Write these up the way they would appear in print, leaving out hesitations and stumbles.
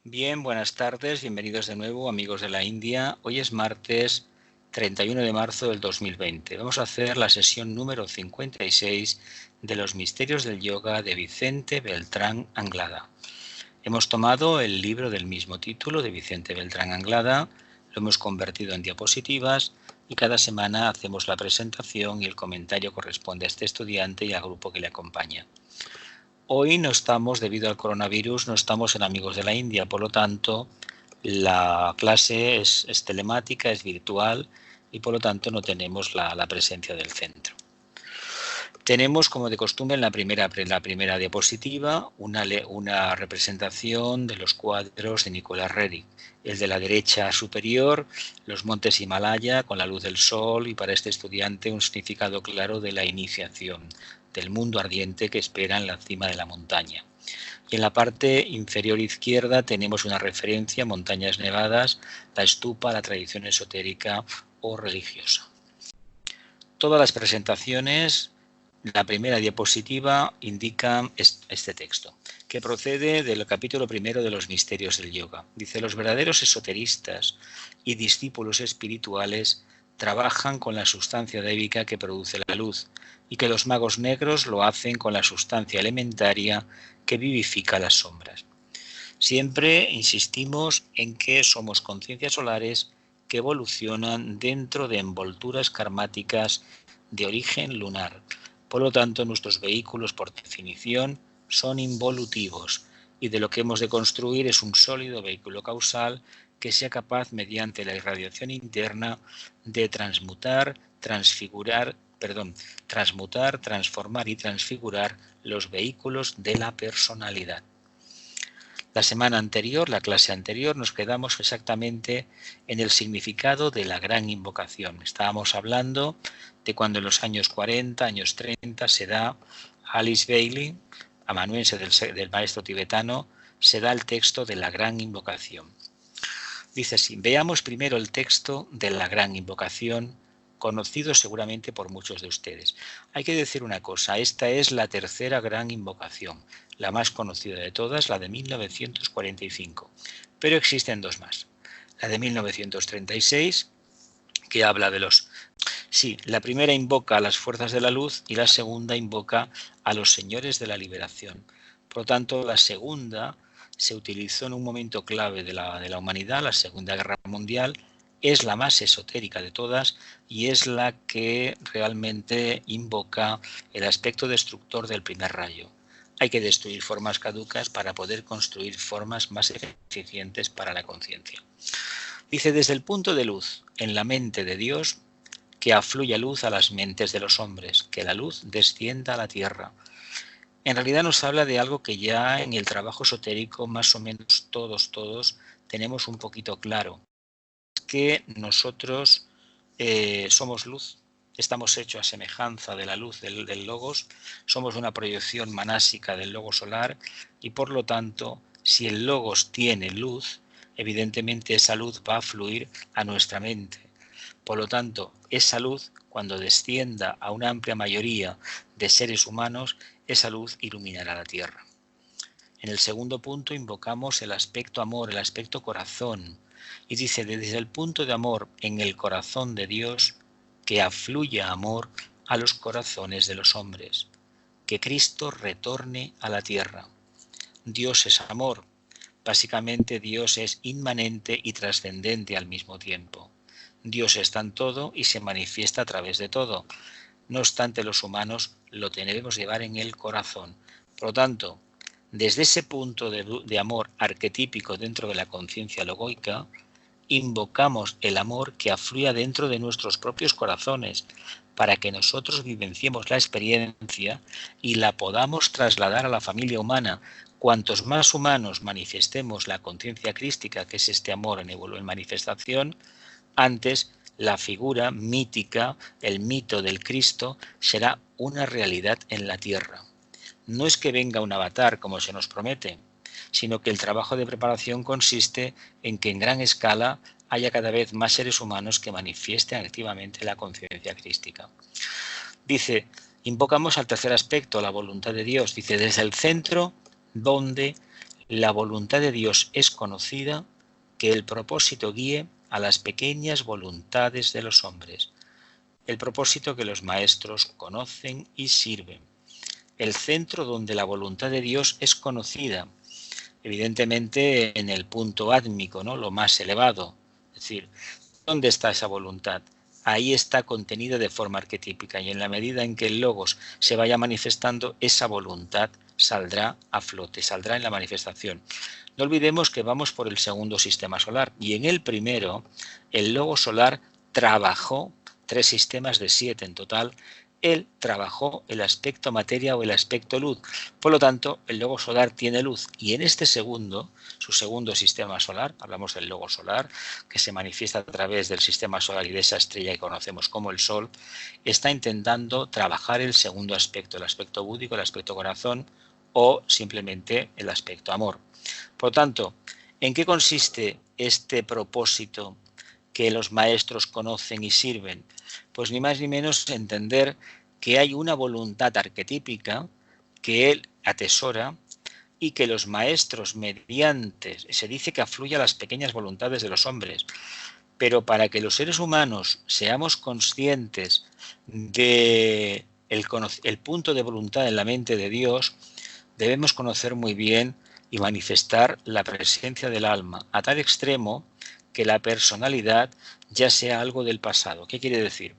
Bien, buenas tardes, bienvenidos de nuevo amigos de la India. Hoy es martes 31 de marzo del 2020. Vamos a hacer la sesión número 56 de los misterios del yoga de Vicente Beltrán Anglada. Hemos tomado el libro del mismo título de Vicente Beltrán Anglada, lo hemos convertido en diapositivas y cada semana hacemos la presentación y el comentario corresponde a este estudiante y al grupo que le acompaña. Hoy no estamos, debido al coronavirus, no estamos en Amigos de la India, por lo tanto, la clase es telemática, es virtual y por lo tanto no tenemos la presencia del centro. Tenemos, como de costumbre, en la primera diapositiva una representación de los cuadros de Nicolás Roerich. El de la derecha superior, los montes Himalaya con la luz del sol y para este estudiante un significado claro de la iniciación, del mundo ardiente que espera en la cima de la montaña. Y en la parte inferior izquierda tenemos una referencia a montañas nevadas, la stupa, la tradición esotérica o religiosa. Todas las presentaciones, la primera diapositiva indica este texto, que procede del capítulo primero de los misterios del yoga. Dice, los verdaderos esoteristas y discípulos espirituales trabajan con la sustancia débica que produce la luz y que los magos negros lo hacen con la sustancia elementaria que vivifica las sombras. Siempre insistimos en que somos conciencias solares que evolucionan dentro de envolturas karmáticas de origen lunar. Por lo tanto, nuestros vehículos, por definición, son involutivos y de lo que hemos de construir es un sólido vehículo causal que sea capaz, mediante la irradiación interna, de transmutar, transformar y transfigurar los vehículos de la personalidad. La semana anterior, la clase anterior, nos quedamos exactamente en el significado de la gran invocación. Estábamos hablando de cuando en los años 40, años 30, se da a Alice Bailey, amanuense del maestro tibetano, se da el texto de la gran invocación. Dice así, veamos primero el texto de la gran invocación, conocido seguramente por muchos de ustedes. Hay que decir una cosa, esta es la tercera gran invocación, la más conocida de todas, la de 1945, pero existen dos más. La de 1936, que habla de los... Sí, la primera invoca a las fuerzas de la luz y la segunda invoca a los señores de la liberación. Por lo tanto, la segunda se utilizó en un momento clave de la humanidad, la Segunda Guerra Mundial, es la más esotérica de todas y es la que realmente invoca el aspecto destructor del primer rayo. Hay que destruir formas caducas para poder construir formas más eficientes para la conciencia. Dice, desde el punto de luz en la mente de Dios, que afluya luz a las mentes de los hombres, que la luz descienda a la tierra. En realidad nos habla de algo que ya en el trabajo esotérico más o menos todos tenemos un poquito claro, que nosotros somos luz, estamos hechos a semejanza de la luz del logos, somos una proyección manásica del logo solar y por lo tanto, si el logos tiene luz, evidentemente esa luz va a fluir a nuestra mente. Por lo tanto, esa luz, cuando descienda a una amplia mayoría de seres humanos, esa luz iluminará la tierra. En el segundo punto invocamos el aspecto amor, el aspecto corazón. Y dice, desde el punto de amor en el corazón de Dios, que afluya amor a los corazones de los hombres. Que Cristo retorne a la tierra. Dios es amor. Básicamente Dios es inmanente y trascendente al mismo tiempo. Dios está en todo y se manifiesta a través de todo. No obstante, los humanos lo debemos llevar en el corazón. Por lo tanto, desde ese punto de amor arquetípico dentro de la conciencia logoica, invocamos el amor que afluya dentro de nuestros propios corazones para que nosotros vivenciemos la experiencia y la podamos trasladar a la familia humana. Cuantos más humanos manifestemos la conciencia crística, que es este amor en manifestación, antes la figura mítica, el mito del Cristo, será una realidad en la tierra. No es que venga un avatar como se nos promete, sino que el trabajo de preparación consiste en que en gran escala haya cada vez más seres humanos que manifiesten activamente la conciencia crística. Dice, invocamos al tercer aspecto, la voluntad de Dios. Dice, desde el centro donde La voluntad de Dios es conocida, que el propósito guíe a las pequeñas voluntades de los hombres. El propósito que los maestros conocen y sirven. El centro donde la voluntad de Dios es conocida, evidentemente en el punto átmico, ¿no? Lo más elevado. Es decir, ¿dónde está esa voluntad? Ahí está contenida de forma arquetípica, y en la medida en que el logos se vaya manifestando, esa voluntad saldrá a flote, saldrá en la manifestación. No olvidemos que vamos por el segundo sistema solar, y en el primero el logos solar trabajó 3 sistemas de 7 en total. Él trabajó el aspecto materia o el aspecto luz. Por lo tanto, el logos solar tiene luz, y en este segundo, su segundo sistema solar, hablamos del logos solar, que se manifiesta a través del sistema solar y de esa estrella que conocemos como el Sol, está intentando trabajar el segundo aspecto, el aspecto búdico, el aspecto corazón, o simplemente el aspecto amor. Por lo tanto, ¿en qué consiste este propósito que los maestros conocen y sirven? Pues ni más ni menos entender que hay una voluntad arquetípica que él atesora y que los maestros mediante, se dice que afluye a las pequeñas voluntades de los hombres, pero para que los seres humanos seamos conscientes de el punto de voluntad en la mente de Dios, debemos conocer muy bien y manifestar la presencia del alma a tal extremo que la personalidad ya sea algo del pasado. ¿Qué quiere decir?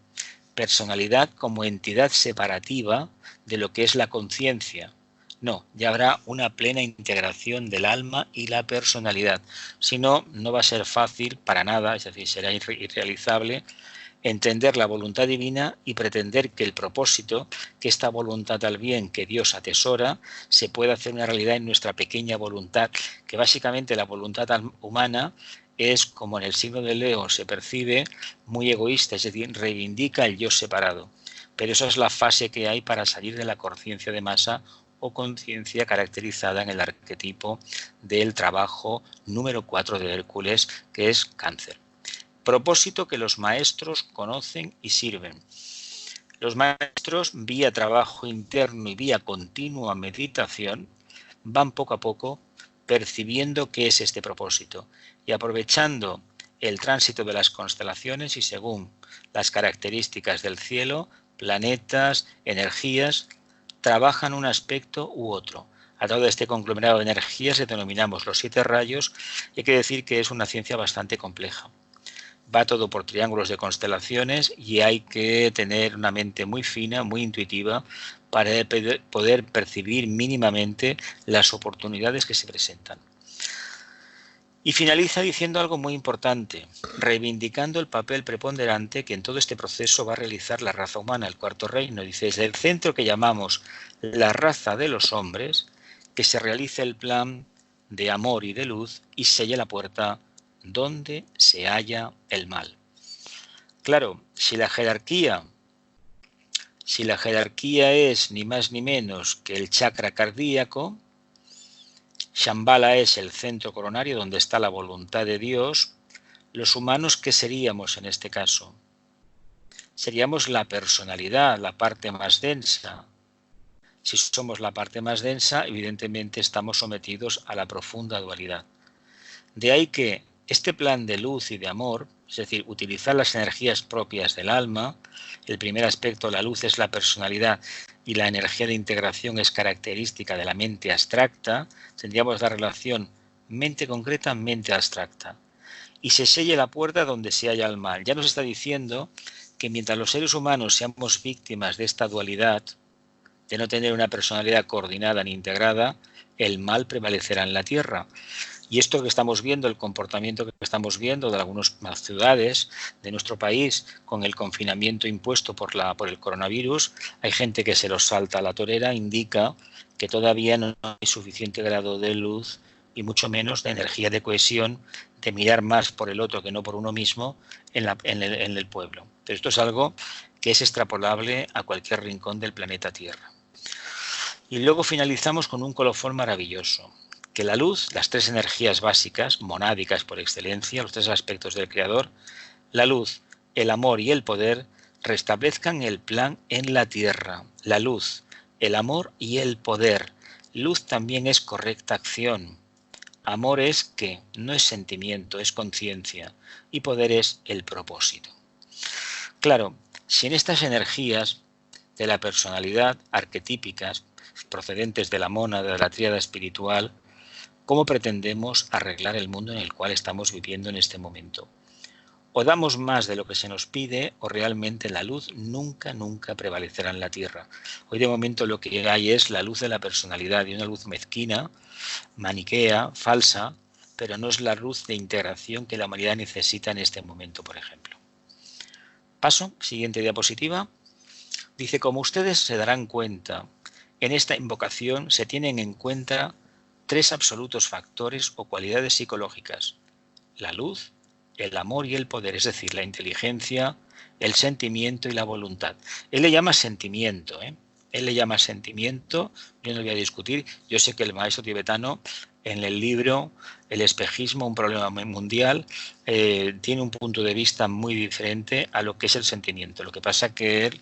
Personalidad como entidad separativa de lo que es la conciencia. No, ya habrá una plena integración del alma y la personalidad. Si no, no va a ser fácil para nada, es decir, será irrealizable entender la voluntad divina y pretender que el propósito, que esta voluntad al bien que Dios atesora, se pueda hacer una realidad en nuestra pequeña voluntad, que básicamente la voluntad humana es, como en el signo de Leo se percibe, muy egoísta, es decir, reivindica el yo separado. Pero esa es la fase que hay para salir de la conciencia de masa o conciencia caracterizada en el arquetipo del trabajo número 4 de Hércules, que es Cáncer. Propósito que los maestros conocen y sirven. Los maestros, vía trabajo interno y vía continua meditación, van poco a poco percibiendo qué es este propósito y aprovechando el tránsito de las constelaciones y según las características del cielo, planetas, energías, trabajan un aspecto u otro. A todo este conglomerado de energías le denominamos los 7 rayos y hay que decir que es una ciencia bastante compleja. Va todo por triángulos de constelaciones y hay que tener una mente muy fina, muy intuitiva, para poder percibir mínimamente las oportunidades que se presentan. Y finaliza diciendo algo muy importante, reivindicando el papel preponderante que en todo este proceso va a realizar la raza humana, el cuarto reino. Dice, desde el centro que llamamos la raza de los hombres, que se realice el plan de amor y de luz y selle la puerta donde se halla el mal. Claro, si la jerarquía es ni más ni menos que el chakra cardíaco, Shambhala es el centro coronario donde está la voluntad de Dios, los humanos, ¿qué seríamos en este caso? Seríamos la personalidad, la parte más densa. Si somos la parte más densa, evidentemente estamos sometidos a la profunda dualidad. De ahí que este plan de luz y de amor, es decir, utilizar las energías propias del alma, el primer aspecto, la luz, es la personalidad y la energía de integración es característica de la mente abstracta, tendríamos la relación mente concreta, mente abstracta. Y se selle la puerta donde se halla el mal. Ya nos está diciendo que mientras los seres humanos seamos víctimas de esta dualidad, de no tener una personalidad coordinada ni integrada, el mal prevalecerá en la tierra. Y esto que estamos viendo, el comportamiento que estamos viendo de algunas ciudades de nuestro país con el confinamiento impuesto por el coronavirus, hay gente que se los salta a la torera, indica que todavía no hay suficiente grado de luz y mucho menos de energía de cohesión, de mirar más por el otro que no por uno mismo en el pueblo. Pero esto es algo que es extrapolable a cualquier rincón del planeta Tierra. Y luego finalizamos con un colofón maravilloso. Que la luz, las 3 energías básicas, monádicas por excelencia, los 3 aspectos del Creador, la luz, el amor y el poder, restablezcan el plan en la tierra. La luz, el amor y el poder. Luz también es correcta acción. Amor es ¿qué? No es sentimiento, es conciencia. Y poder es el propósito. Claro, si en estas energías de la personalidad arquetípicas, procedentes de la mónada, de la tríada espiritual, ¿cómo pretendemos arreglar el mundo en el cual estamos viviendo en este momento? O damos más de lo que se nos pide, o realmente la luz nunca, nunca prevalecerá en la Tierra. Hoy de momento lo que hay es la luz de la personalidad, y una luz mezquina, maniquea, falsa, pero no es la luz de integración que la humanidad necesita en este momento, por ejemplo. Paso, siguiente diapositiva. Dice, como ustedes se darán cuenta, en esta invocación se tienen en cuenta tres absolutos factores o cualidades psicológicas: la luz, el amor y el poder, es decir, la inteligencia, el sentimiento y la voluntad. Él le llama sentimiento, Él le llama sentimiento, yo no lo voy a discutir. Yo sé que el maestro tibetano en el libro El espejismo, un problema mundial, tiene un punto de vista muy diferente a lo que es el sentimiento. Lo que pasa es que él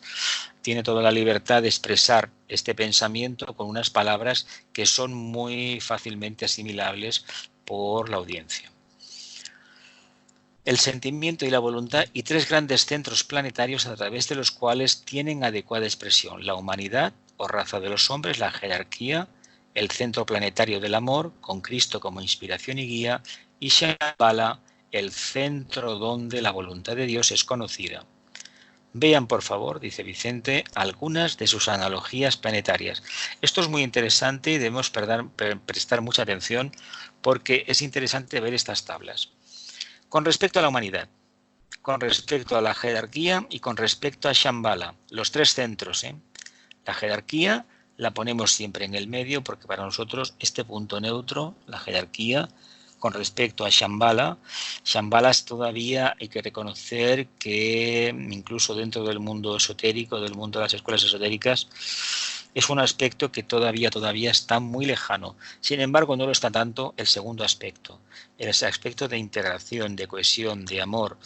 tiene toda la libertad de expresar este pensamiento con unas palabras que son muy fácilmente asimilables por la audiencia. El sentimiento y la voluntad, y tres grandes centros planetarios a través de los cuales tienen adecuada expresión: la humanidad o raza de los hombres, la jerarquía, el centro planetario del amor, con Cristo como inspiración y guía, y Shambhala, el centro donde la voluntad de Dios es conocida. Vean, por favor, dice Vicente, algunas de sus analogías planetarias. Esto es muy interesante y debemos prestar mucha atención, porque es interesante ver estas tablas. Con respecto a la humanidad, con respecto a la jerarquía y con respecto a Shambhala, los tres centros. La jerarquía la ponemos siempre en el medio, porque para nosotros este punto neutro, la jerarquía, con respecto a Shambhala, Shambhala es todavía, hay que reconocer que incluso dentro del mundo esotérico, del mundo de las escuelas esotéricas, es un aspecto que todavía está muy lejano. Sin embargo, no lo está tanto el segundo aspecto, el aspecto de integración, de cohesión, de amor.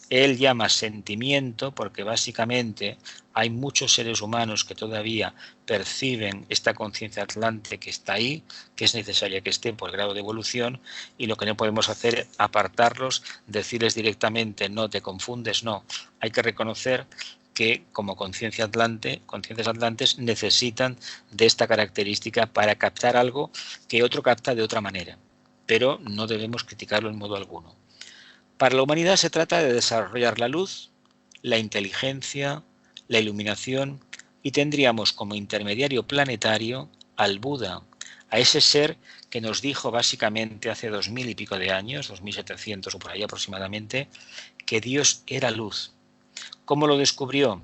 Él llama sentimiento porque básicamente hay muchos seres humanos que todavía perciben esta conciencia atlante que está ahí, que es necesaria que esté por el grado de evolución, y lo que no podemos hacer es apartarlos, decirles directamente no te confundes, no. Hay que reconocer que como conciencias atlantes necesitan de esta característica para captar algo que otro capta de otra manera, pero no debemos criticarlo en modo alguno. Para la humanidad se trata de desarrollar la luz, la inteligencia, la iluminación, y tendríamos como intermediario planetario al Buda, a ese ser que nos dijo básicamente hace 2000 y pico de años, 2700 o por ahí aproximadamente, que Dios era luz. ¿Cómo lo descubrió?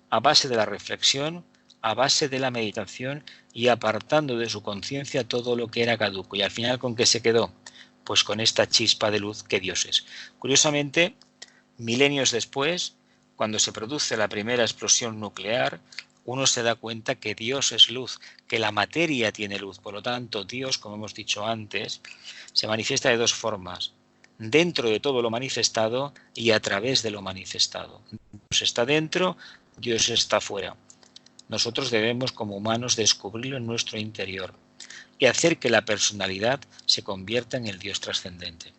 A base de la reflexión, a base de la meditación y apartando de su conciencia todo lo que era caduco. ¿Y al final con qué se quedó? Pues con esta chispa de luz que Dios es. Curiosamente, milenios después, cuando se produce la primera explosión nuclear, uno se da cuenta que Dios es luz, que la materia tiene luz. Por lo tanto, Dios, como hemos dicho antes, se manifiesta de dos formas: dentro de todo lo manifestado y a través de lo manifestado. Dios está dentro, Dios está fuera. Nosotros debemos, como humanos, descubrirlo en nuestro interior y hacer que la personalidad se convierta en el Dios trascendente.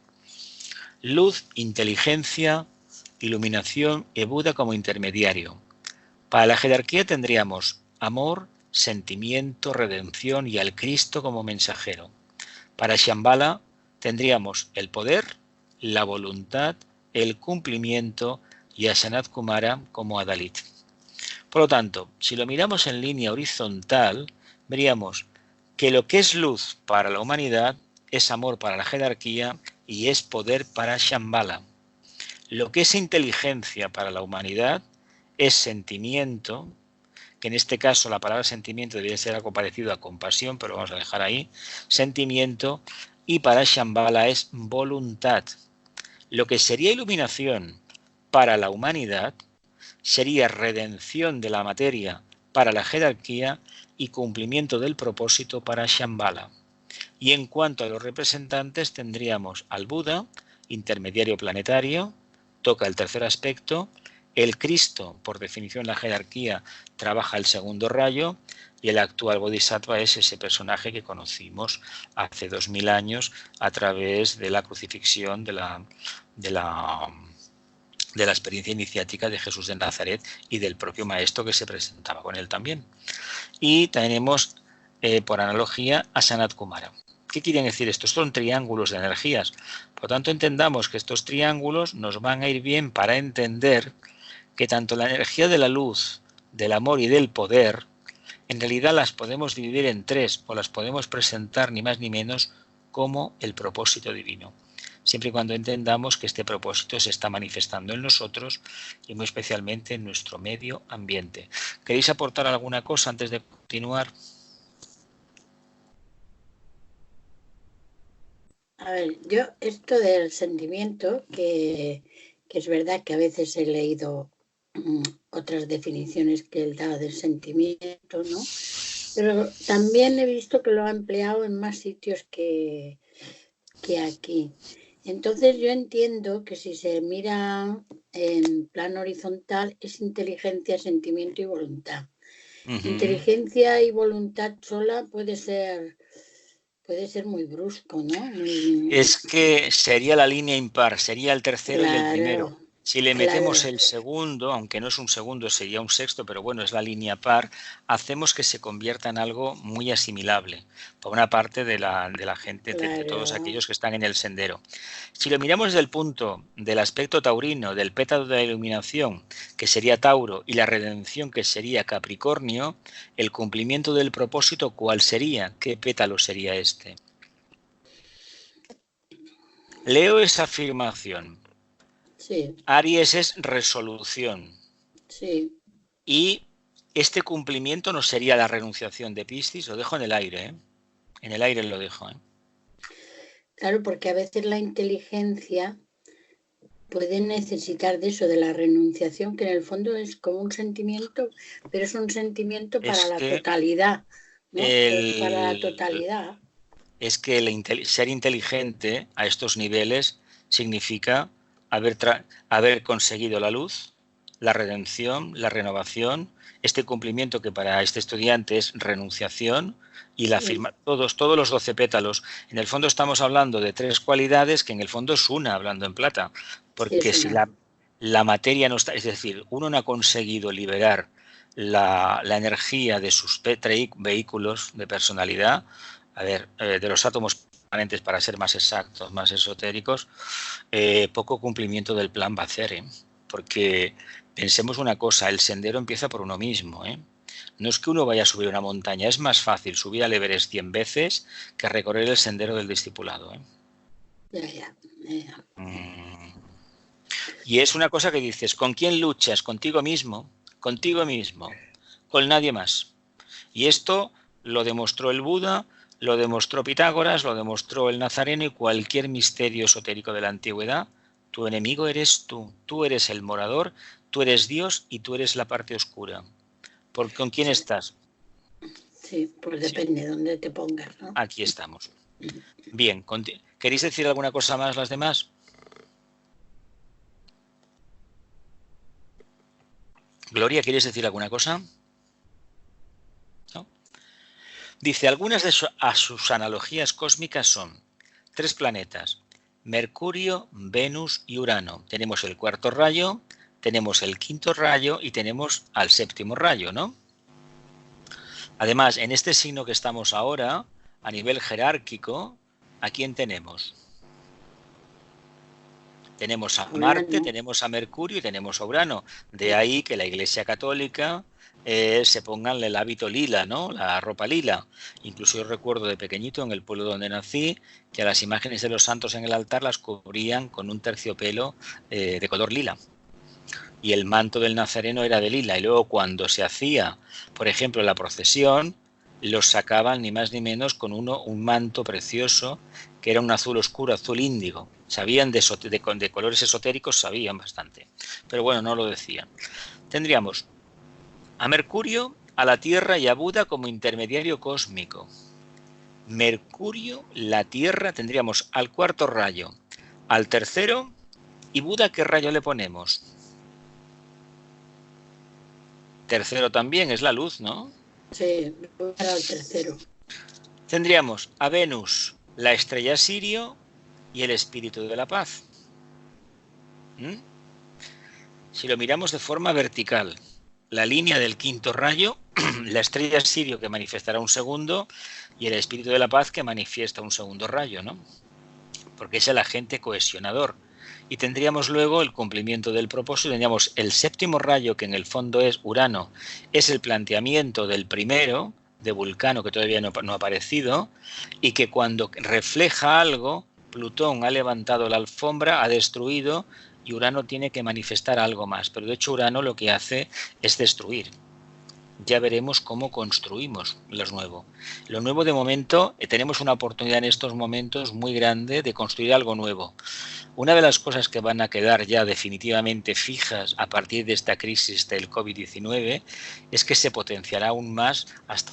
Luz, inteligencia, iluminación y Buda como intermediario. Para la jerarquía tendríamos amor, sentimiento, redención y al Cristo como mensajero. Para Shambhala tendríamos el poder, la voluntad, el cumplimiento y a Sanat Kumara como Adalit. Por lo tanto, si lo miramos en línea horizontal, veríamos que lo que es luz para la humanidad es amor para la jerarquía y es poder para Shambhala. Lo que es inteligencia para la humanidad es sentimiento, que en este caso la palabra sentimiento debería ser algo parecido a compasión, pero vamos a dejar ahí, sentimiento, y para Shambhala es voluntad. Lo que sería iluminación para la humanidad sería redención de la materia para la jerarquía y cumplimiento del propósito para Shambhala. Y en cuanto a los representantes tendríamos al Buda, intermediario planetario, toca el tercer aspecto, El Cristo, por definición la jerarquía, trabaja el segundo rayo, y el actual Bodhisattva es ese personaje que conocimos hace 2000 años a través de la crucifixión de la experiencia iniciática de Jesús de Nazaret y del propio maestro que se presentaba con él también. Y tenemos, por analogía, a Sanat Kumara. ¿Qué quieren decir esto? Son triángulos de energías. Por lo tanto, entendamos que estos triángulos nos van a ir bien para entender que tanto la energía de la luz, del amor y del poder, en realidad las podemos dividir en tres o las podemos presentar ni más ni menos como el propósito divino, siempre y cuando entendamos que este propósito se está manifestando en nosotros y muy especialmente en nuestro medio ambiente. ¿Queréis aportar alguna cosa antes de continuar? A ver, yo esto del sentimiento, que es verdad que a veces he leído otras definiciones que él da del sentimiento, ¿no? Pero también he visto que lo ha empleado en más sitios que aquí. Entonces yo entiendo que si se mira en plan horizontal es inteligencia, sentimiento y voluntad. Inteligencia y voluntad sola puede ser muy brusco, ¿no? Es que sería la línea impar, sería el tercero y el primero. Si le metemos claro. el segundo, aunque no es un segundo, sería un sexto, pero bueno, es la línea par, hacemos que se convierta en algo muy asimilable por una parte de la gente, de todos aquellos que están en el sendero. Si lo miramos desde el punto del aspecto taurino, del pétalo de la iluminación, que sería Tauro, y la redención, que sería Capricornio, el cumplimiento del propósito, ¿cuál sería? ¿Qué pétalo sería este? Leo esa afirmación. Sí. Aries es resolución. Sí. Y este cumplimiento no sería la renunciación de Piscis. Lo dejo en el aire, ¿eh? En el aire lo dejo, ¿eh? Claro, porque a veces la inteligencia puede necesitar de eso, de la renunciación, que en el fondo es como un sentimiento, pero es un sentimiento para la totalidad, ¿no? Para la totalidad. Es que ser inteligente a estos niveles significa haber conseguido la luz, la redención, la renovación, este cumplimiento que para este estudiante es renunciación y la firma, todos los 12 pétalos. En el fondo estamos hablando de tres cualidades que en el fondo es una, hablando en plata, porque si la materia no está, es decir, uno no ha conseguido liberar la energía de sus vehículos de personalidad, a ver, de los átomos permanentes, para ser más exactos, más esotéricos, poco cumplimiento del plan va a hacer, ¿eh? Porque pensemos una cosa, el sendero empieza por uno mismo, ¿eh? No es que uno vaya a subir una montaña, es más fácil subir al Everest 100 veces que recorrer el sendero del discipulado, ¿eh? Ya. Y es una cosa que dices, ¿con quién luchas? Contigo mismo, con nadie más. Y esto lo demostró el Buda, lo demostró Pitágoras, lo demostró el Nazareno y cualquier misterio esotérico de la antigüedad. Tu enemigo eres tú eres el morador, tú eres Dios y tú eres la parte oscura. ¿Con quién estás? Sí, pues depende de dónde te pongas, ¿no? Aquí estamos. Bien, ¿queréis decir alguna cosa más las demás? Gloria, ¿quieres decir alguna cosa? ¿No? Dice, algunas de sus analogías cósmicas son 3 planetas, Mercurio, Venus y Urano. Tenemos el cuarto rayo, tenemos el quinto rayo y tenemos al séptimo rayo, ¿no? Además, en este signo que estamos ahora, a nivel jerárquico, ¿a quién tenemos? Tenemos a Marte, tenemos a Mercurio y tenemos a Urano. De ahí que la Iglesia Católica se pongan el hábito lila, ¿no? La ropa lila. Incluso yo recuerdo de pequeñito, en el pueblo donde nací, que a las imágenes de los santos en el altar las cubrían con un terciopelo de color lila. Y el manto del nazareno era de lila. Y luego cuando se hacía, por ejemplo, la procesión, los sacaban ni más ni menos con un manto precioso que era un azul oscuro, azul índigo. Sabían de colores esotéricos, sabían bastante. Pero bueno, no lo decían. Tendríamos a Mercurio, a la Tierra y a Buda como intermediario cósmico. Mercurio, la Tierra, tendríamos al cuarto rayo, al tercero, y Buda, ¿qué rayo le ponemos? Tercero también es la luz, ¿no? Sí, para el tercero. Tendríamos a Venus, la estrella Sirio y el espíritu de la paz. Si lo miramos de forma vertical, la línea del quinto rayo, la estrella Sirio que manifestará un segundo y el espíritu de la paz que manifiesta un segundo rayo, ¿no? Porque es el agente cohesionador. Y tendríamos luego el cumplimiento del propósito, tendríamos el séptimo rayo, que en el fondo es Urano, es el planteamiento del primero, de Vulcano, que todavía no ha aparecido, y que cuando refleja algo, Plutón ha levantado la alfombra, ha destruido, y Urano tiene que manifestar algo más. Pero de hecho Urano lo que hace es destruir. Ya veremos cómo construimos lo nuevo. Lo nuevo, de momento, tenemos una oportunidad en estos momentos muy grande de construir algo nuevo. Una de las cosas que van a quedar ya definitivamente fijas a partir de esta crisis del COVID-19 es que se potenciará aún más,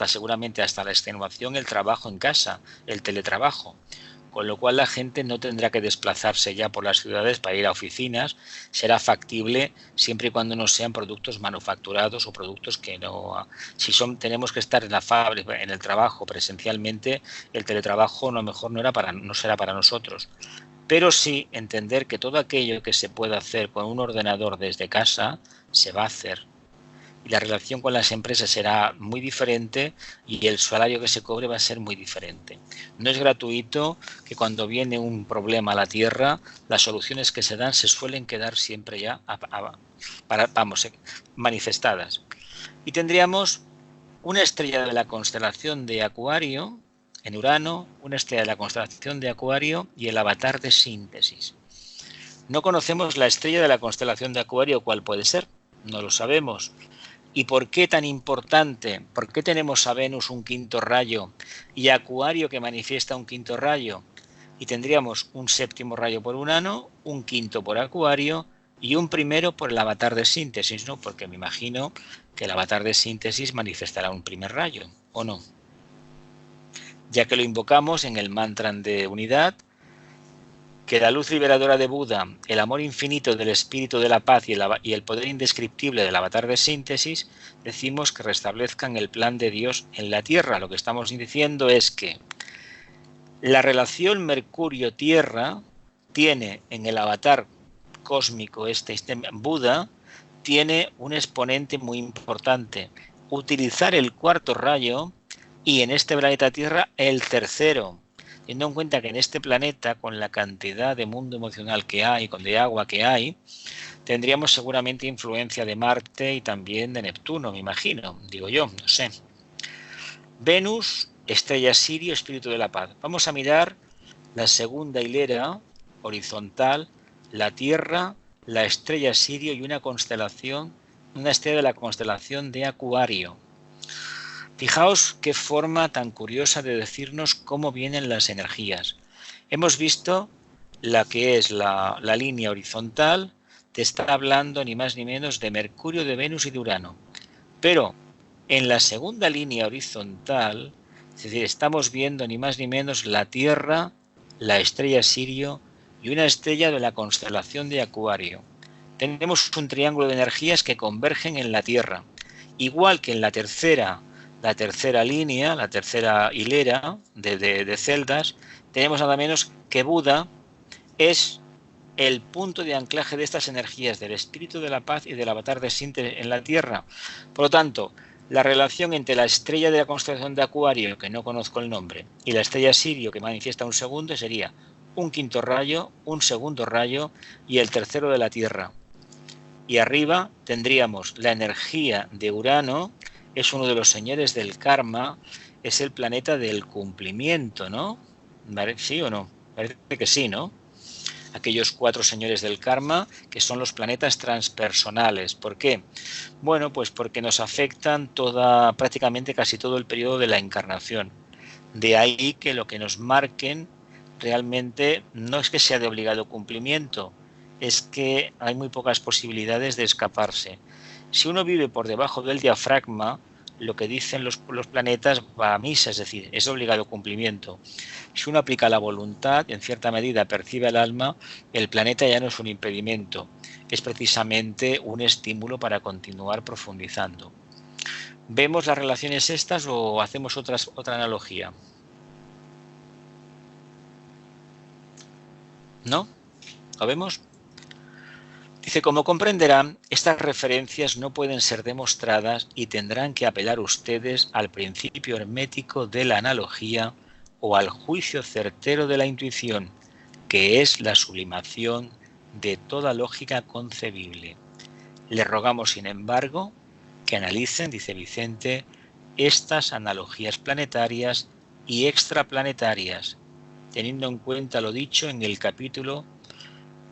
seguramente hasta la extenuación, el trabajo en casa, el teletrabajo. Con lo cual la gente no tendrá que desplazarse ya por las ciudades para ir a oficinas, será factible siempre y cuando no sean productos manufacturados o productos que no... Si tenemos que estar en la fábrica, en el trabajo presencialmente, el teletrabajo a lo mejor no será para nosotros. Pero sí entender que todo aquello que se pueda hacer con un ordenador desde casa, se va a hacer. Y la relación con las empresas será muy diferente y el salario que se cobre va a ser muy diferente. No es gratuito que cuando viene un problema a la Tierra, las soluciones que se dan se suelen quedar siempre ya manifestadas. Y tendríamos una estrella de la constelación de Acuario, en Urano, una estrella de la constelación de Acuario y el avatar de Síntesis. No conocemos la estrella de la constelación de Acuario, ¿cuál puede ser? No lo sabemos. ¿Y por qué tan importante? ¿Por qué tenemos a Venus un quinto rayo y Acuario que manifiesta un quinto rayo? Y tendríamos un séptimo rayo por Urano, un quinto por Acuario y un primero por el avatar de Síntesis, ¿no? Porque me imagino que el avatar de Síntesis manifestará un primer rayo, ¿o no? Ya que lo invocamos en el mantra de unidad, que la luz liberadora de Buda, el amor infinito del espíritu de la paz y el poder indescriptible del avatar de Síntesis, decimos que restablezcan el plan de Dios en la Tierra. Lo que estamos diciendo es que la relación Mercurio-Tierra tiene en el avatar cósmico este Buda, tiene un exponente muy importante: utilizar el cuarto rayo y en este planeta Tierra el tercero. Teniendo en cuenta que en este planeta, con la cantidad de mundo emocional que hay, con de agua que hay, tendríamos seguramente influencia de Marte y también de Neptuno, me imagino, digo yo, no sé. Venus, estrella Sirio, espíritu de la paz. Vamos a mirar la segunda hilera horizontal, la Tierra, la estrella Sirio y una constelación, una estrella de la constelación de Acuario. Fijaos qué forma tan curiosa de decirnos cómo vienen las energías. Hemos visto la que es la línea horizontal, te está hablando ni más ni menos de Mercurio, de Venus y de Urano. Pero en la segunda línea horizontal, es decir, estamos viendo ni más ni menos la Tierra, la estrella Sirio y una estrella de la constelación de Acuario. Tenemos un triángulo de energías que convergen en la Tierra, igual que en la tercera línea, la tercera hilera de celdas, tenemos nada menos que Buda es el punto de anclaje de estas energías del espíritu de la paz y del avatar de Síntesis en la Tierra. Por lo tanto, la relación entre la estrella de la constelación de Acuario, que no conozco el nombre, y la estrella Sirio, que manifiesta un segundo, sería un quinto rayo, un segundo rayo y el tercero de la Tierra. Y arriba tendríamos la energía de Urano, es uno de los señores del karma, es el planeta del cumplimiento, ¿no? ¿Sí o no? Parece que sí, ¿no? Aquellos 4 señores del karma, que son los planetas transpersonales. ¿Por qué? Bueno, pues porque nos afectan prácticamente casi todo el periodo de la encarnación. De ahí que lo que nos marquen realmente no es que sea de obligado cumplimiento, es que hay muy pocas posibilidades de escaparse. Si uno vive por debajo del diafragma, lo que dicen los planetas va a misa, es decir, es de obligado cumplimiento. Si uno aplica la voluntad, en cierta medida percibe al alma, el planeta ya no es un impedimento, es precisamente un estímulo para continuar profundizando. ¿Vemos las relaciones estas o hacemos otra analogía? ¿No? ¿Lo vemos? Dice, como comprenderán, estas referencias no pueden ser demostradas y tendrán que apelar ustedes al principio hermético de la analogía o al juicio certero de la intuición, que es la sublimación de toda lógica concebible. Les rogamos, sin embargo, que analicen, dice Vicente, estas analogías planetarias y extraplanetarias, teniendo en cuenta lo dicho en el capítulo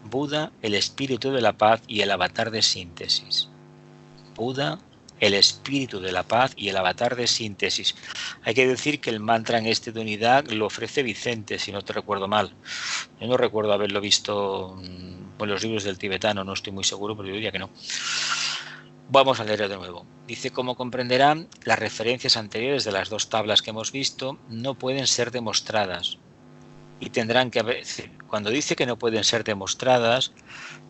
Buda, el espíritu de la paz y el avatar de síntesis. Buda, el espíritu de la paz y el avatar de síntesis. Hay que decir que el mantra en este de unidad lo ofrece Vicente, si no te recuerdo mal. Yo no recuerdo haberlo visto en los libros del tibetano, no estoy muy seguro, pero yo diría que no. Vamos a leerlo de nuevo. Dice, como comprenderán, las referencias anteriores de las dos tablas que hemos visto no pueden ser demostradas. Y tendrán que, cuando dice que no pueden ser demostradas,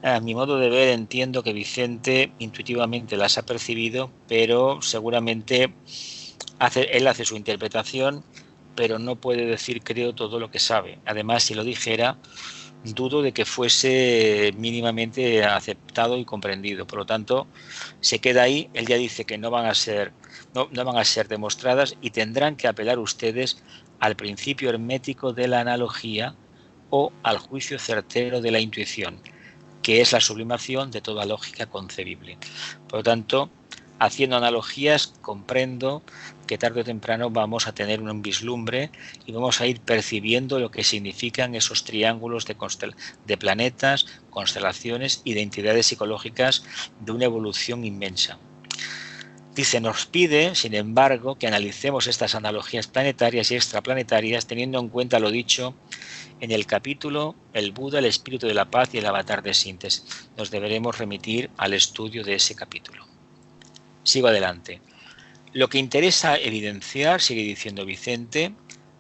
a mi modo de ver entiendo que Vicente intuitivamente las ha percibido, pero seguramente él hace su interpretación, pero no puede decir creo todo lo que sabe. Además, si lo dijera, dudo de que fuese mínimamente aceptado y comprendido. Por lo tanto, se queda ahí. Él ya dice que no van a ser demostradas y tendrán que apelar ustedes al principio hermético de la analogía o al juicio certero de la intuición, que es la sublimación de toda lógica concebible. Por lo tanto, haciendo analogías, comprendo que tarde o temprano vamos a tener un vislumbre y vamos a ir percibiendo lo que significan esos triángulos de planetas, constelaciones y de entidades psicológicas de una evolución inmensa. Dice, nos pide, sin embargo, que analicemos estas analogías planetarias y extraplanetarias teniendo en cuenta lo dicho en el capítulo El Buda, el espíritu de la paz y el avatar de síntesis. Nos deberemos remitir al estudio de ese capítulo. Sigo adelante. Lo que interesa evidenciar, sigue diciendo Vicente,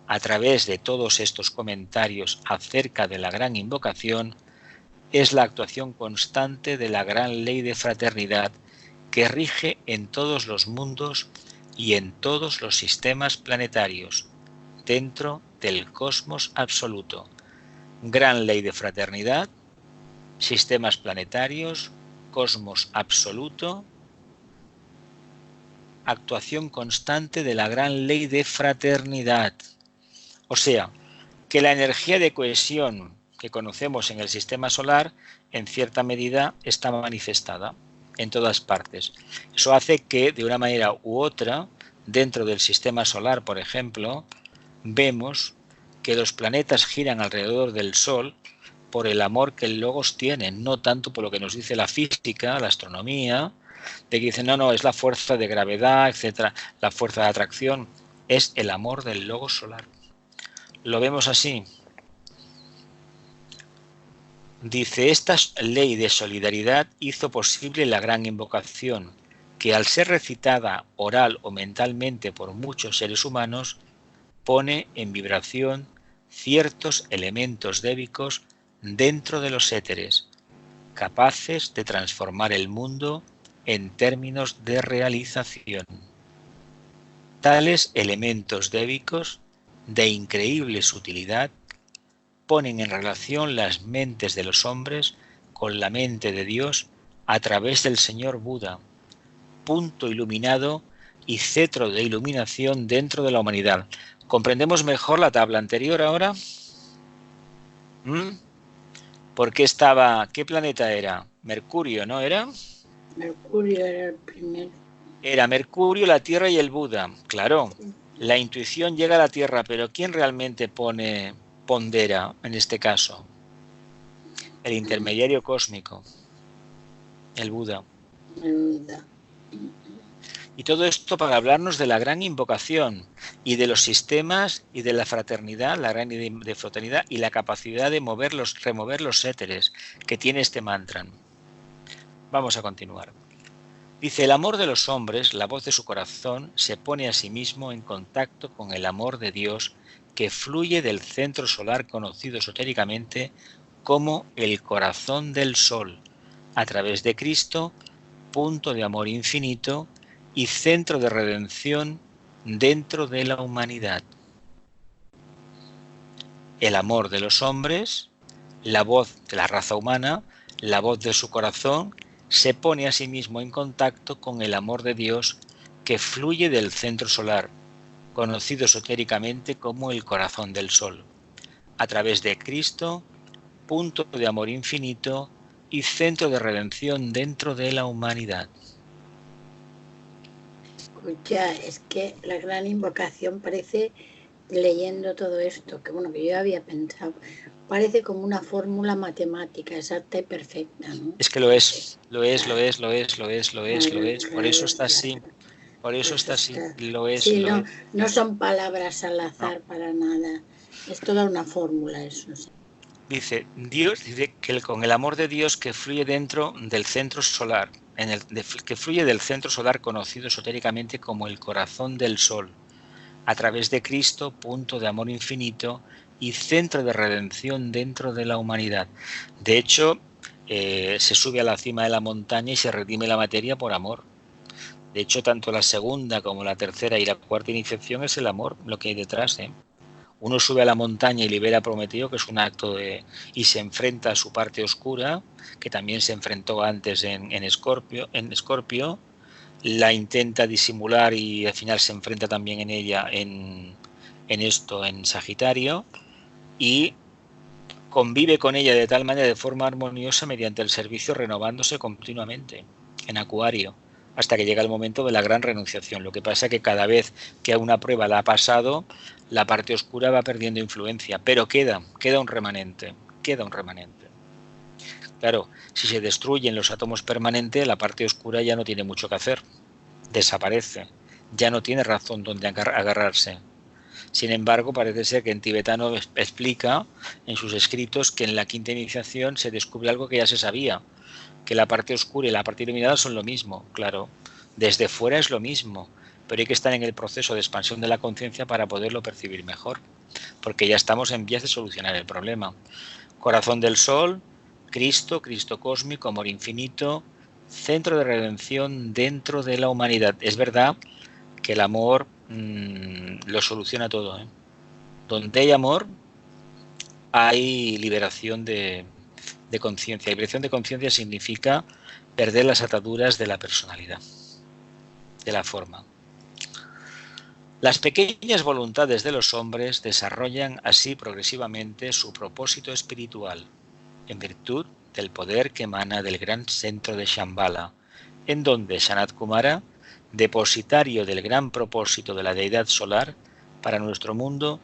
a través de todos estos comentarios acerca de la gran invocación, es la actuación constante de la gran ley de fraternidad que rige en todos los mundos y en todos los sistemas planetarios, dentro del cosmos absoluto. Gran ley de fraternidad, sistemas planetarios, cosmos absoluto, actuación constante de la gran ley de fraternidad. O sea, que la energía de cohesión que conocemos en el sistema solar, en cierta medida, está manifestada en todas partes. Eso hace que, de una manera u otra, dentro del sistema solar, por ejemplo, vemos que los planetas giran alrededor del Sol por el amor que el Logos tiene, no tanto por lo que nos dice la física, la astronomía, de que dicen, no, es la fuerza de gravedad, etcétera, la fuerza de atracción, es el amor del Logos solar. ¿Lo vemos así? Dice, esta ley de solidaridad hizo posible la gran invocación, que al ser recitada oral o mentalmente por muchos seres humanos, pone en vibración ciertos elementos débicos dentro de los éteres, capaces de transformar el mundo en términos de realización. Tales elementos débicos, de increíble sutilidad, ponen en relación las mentes de los hombres con la mente de Dios a través del Señor Buda, punto iluminado y cetro de iluminación dentro de la humanidad. ¿Comprendemos mejor la tabla anterior ahora? ¿Por qué estaba? ¿Qué planeta era? Mercurio, ¿no era? Mercurio era el primero. Era Mercurio, la Tierra y el Buda. Claro, la intuición llega a la Tierra, pero ¿quién realmente pondera en este caso? El intermediario cósmico, el Buda. El Buda. Y todo esto para hablarnos de la gran invocación y de los sistemas y de la fraternidad, la gran de fraternidad y la capacidad de remover los éteres que tiene este mantra. Vamos a continuar. Dice, el amor de los hombres, la voz de su corazón, se pone a sí mismo en contacto con el amor de Dios que fluye del centro solar conocido esotéricamente como el corazón del sol, a través de Cristo, punto de amor infinito, y centro de redención dentro de la humanidad. El amor de los hombres, la voz de la raza humana, la voz de su corazón, se pone a sí mismo en contacto con el amor de Dios que fluye del centro solar, conocido esotéricamente como el corazón del sol, a través de Cristo, punto de amor infinito y centro de redención dentro de la humanidad. Escucha, es que la gran invocación parece, leyendo todo esto, que bueno, que yo había pensado, parece como una fórmula matemática exacta y perfecta, ¿no? Es que lo es. Por eso está así. Por eso está así. Sí, no son palabras al azar para nada. Es toda una fórmula eso. Sí. Dice, Dios dice que con el amor de Dios que fluye dentro del centro solar, que fluye del centro solar conocido esotéricamente como el corazón del sol, a través de Cristo, punto de amor infinito y centro de redención dentro de la humanidad. De hecho, se sube a la cima de la montaña y se redime la materia por amor. De hecho, tanto la segunda como la tercera y la cuarta iniciación es el amor, lo que hay detrás. Uno sube a la montaña y libera a Prometeo, que es un acto y se enfrenta a su parte oscura, que también se enfrentó antes en Escorpio, la intenta disimular y al final se enfrenta también en ella en Sagitario, y convive con ella de tal manera, de forma armoniosa, mediante el servicio, renovándose continuamente en Acuario, hasta que llega el momento de la gran renunciación. Lo que pasa es que cada vez que a una prueba la ha pasado, la parte oscura va perdiendo influencia, pero queda un remanente. Claro, si se destruyen los átomos permanentes, la parte oscura ya no tiene mucho que hacer, desaparece, ya no tiene razón donde agarrarse. Sin embargo, parece ser que en tibetano explica en sus escritos que en la quinta iniciación se descubre algo que ya se sabía, que la parte oscura y la parte iluminada son lo mismo. Claro, desde fuera es lo mismo, pero hay que estar en el proceso de expansión de la conciencia para poderlo percibir mejor, porque ya estamos en vías de solucionar el problema. Corazón del sol, Cristo cósmico, amor infinito, centro de redención dentro de la humanidad. Es verdad que el amor lo soluciona todo. Donde hay amor, hay liberación de conciencia. Liberación de conciencia significa perder las ataduras de la personalidad, de la forma. Las pequeñas voluntades de los hombres desarrollan así progresivamente su propósito espiritual, en virtud del poder que emana del gran centro de Shambhala, en donde Sanat Kumara, depositario del gran propósito de la deidad solar para nuestro mundo,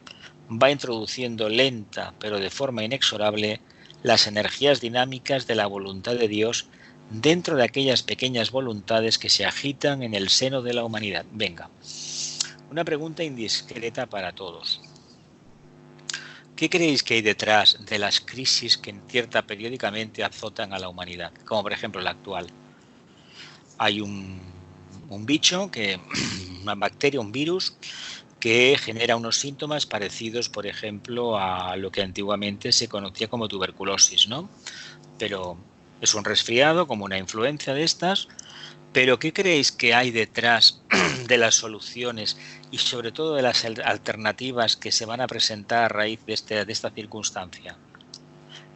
va introduciendo lenta pero de forma inexorable las energías dinámicas de la voluntad de Dios dentro de aquellas pequeñas voluntades que se agitan en el seno de la humanidad. Venga, una pregunta indiscreta para todos. ¿Qué creéis que hay detrás de las crisis que periódicamente azotan a la humanidad? Como por ejemplo la actual. Hay un bicho, una bacteria, un virus, que genera unos síntomas parecidos, por ejemplo, a lo que antiguamente se conocía como tuberculosis, ¿no? Pero es un resfriado, como una influencia de estas. Pero ¿qué creéis que hay detrás de las soluciones y sobre todo de las alternativas que se van a presentar a raíz de esta circunstancia?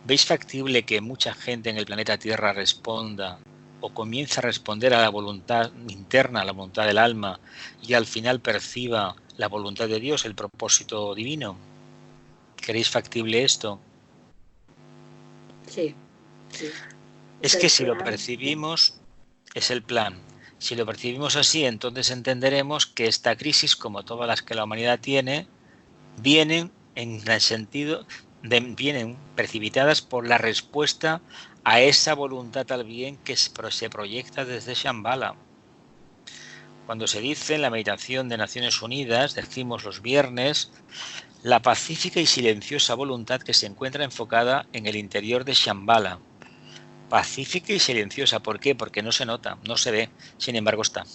¿Veis factible que mucha gente en el planeta Tierra responda o comience a responder a la voluntad interna, a la voluntad del alma, y al final perciba la voluntad de Dios, el propósito divino? ¿Creéis factible esto? Sí. Es que si lo percibimos, es el plan. Si lo percibimos así, entonces entenderemos que esta crisis, como todas las que la humanidad tiene, vienen en el sentido vienen precipitadas por la respuesta a esa voluntad al bien que se proyecta desde Shambhala. Cuando se dice en la meditación de Naciones Unidas, decimos los viernes, la pacífica y silenciosa voluntad que se encuentra enfocada en el interior de Shambhala. Pacífica y silenciosa. ¿Por qué? Porque no se nota, no se ve, sin embargo está.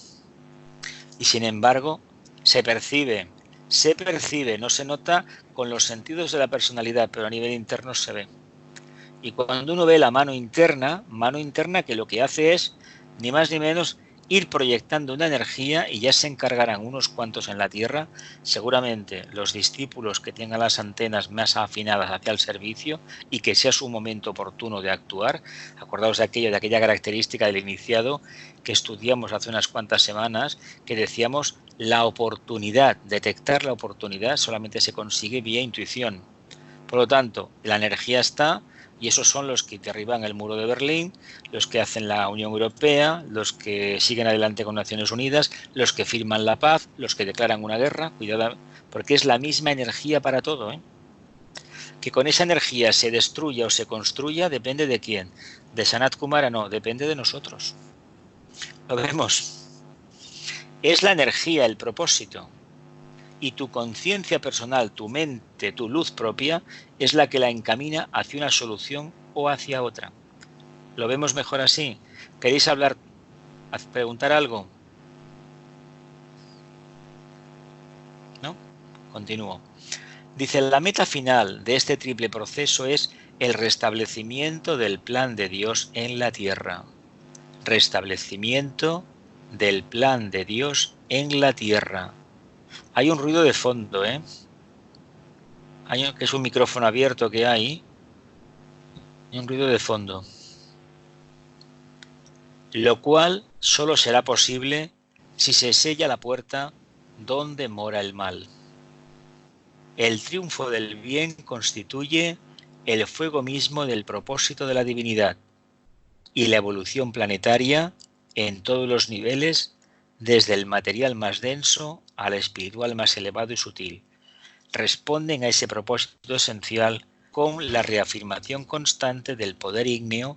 Y sin embargo se percibe, no se nota con los sentidos de la personalidad, pero a nivel interno se ve. Y cuando uno ve la mano interna que lo que hace es ni más ni menos ir proyectando una energía y ya se encargarán unos cuantos en la tierra, seguramente los discípulos que tengan las antenas más afinadas hacia el servicio y que sea su momento oportuno de actuar. Acordaos de aquella característica del iniciado que estudiamos hace unas cuantas semanas, que decíamos la oportunidad, detectar la oportunidad solamente se consigue vía intuición. Por lo tanto, la energía está, y esos son los que derriban el muro de Berlín, los que hacen la Unión Europea, los que siguen adelante con Naciones Unidas, los que firman la paz, los que declaran una guerra. Cuidado, porque es la misma energía para todo, ¿eh? Que con esa energía se destruya o se construya depende de quién. De Sanat Kumara no, depende de nosotros. Lo vemos. Es la energía, el propósito. Y tu conciencia personal, tu mente, tu luz propia, es la que la encamina hacia una solución o hacia otra. ¿Lo vemos mejor así? ¿Queréis hablar, preguntar algo? ¿No? Continúo. Dice, la meta final de este triple proceso es el restablecimiento del plan de Dios en la tierra. Restablecimiento del plan de Dios en la tierra. Hay un ruido de fondo, ¿eh? Que es un micrófono abierto que hay. Hay un ruido de fondo. Lo cual solo será posible si se sella la puerta donde mora el mal. El triunfo del bien constituye el fuego mismo del propósito de la divinidad y la evolución planetaria en todos los niveles, desde el material más denso al espiritual más elevado y sutil, responden a ese propósito esencial con la reafirmación constante del poder ígneo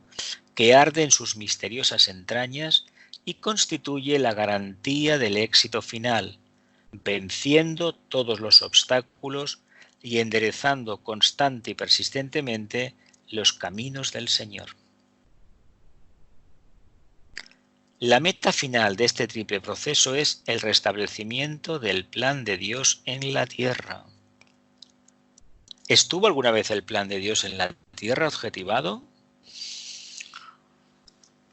que arde en sus misteriosas entrañas y constituye la garantía del éxito final, venciendo todos los obstáculos y enderezando constante y persistentemente los caminos del Señor. La meta final de este triple proceso es el restablecimiento del plan de Dios en la tierra. ¿Estuvo alguna vez el plan de Dios en la tierra objetivado?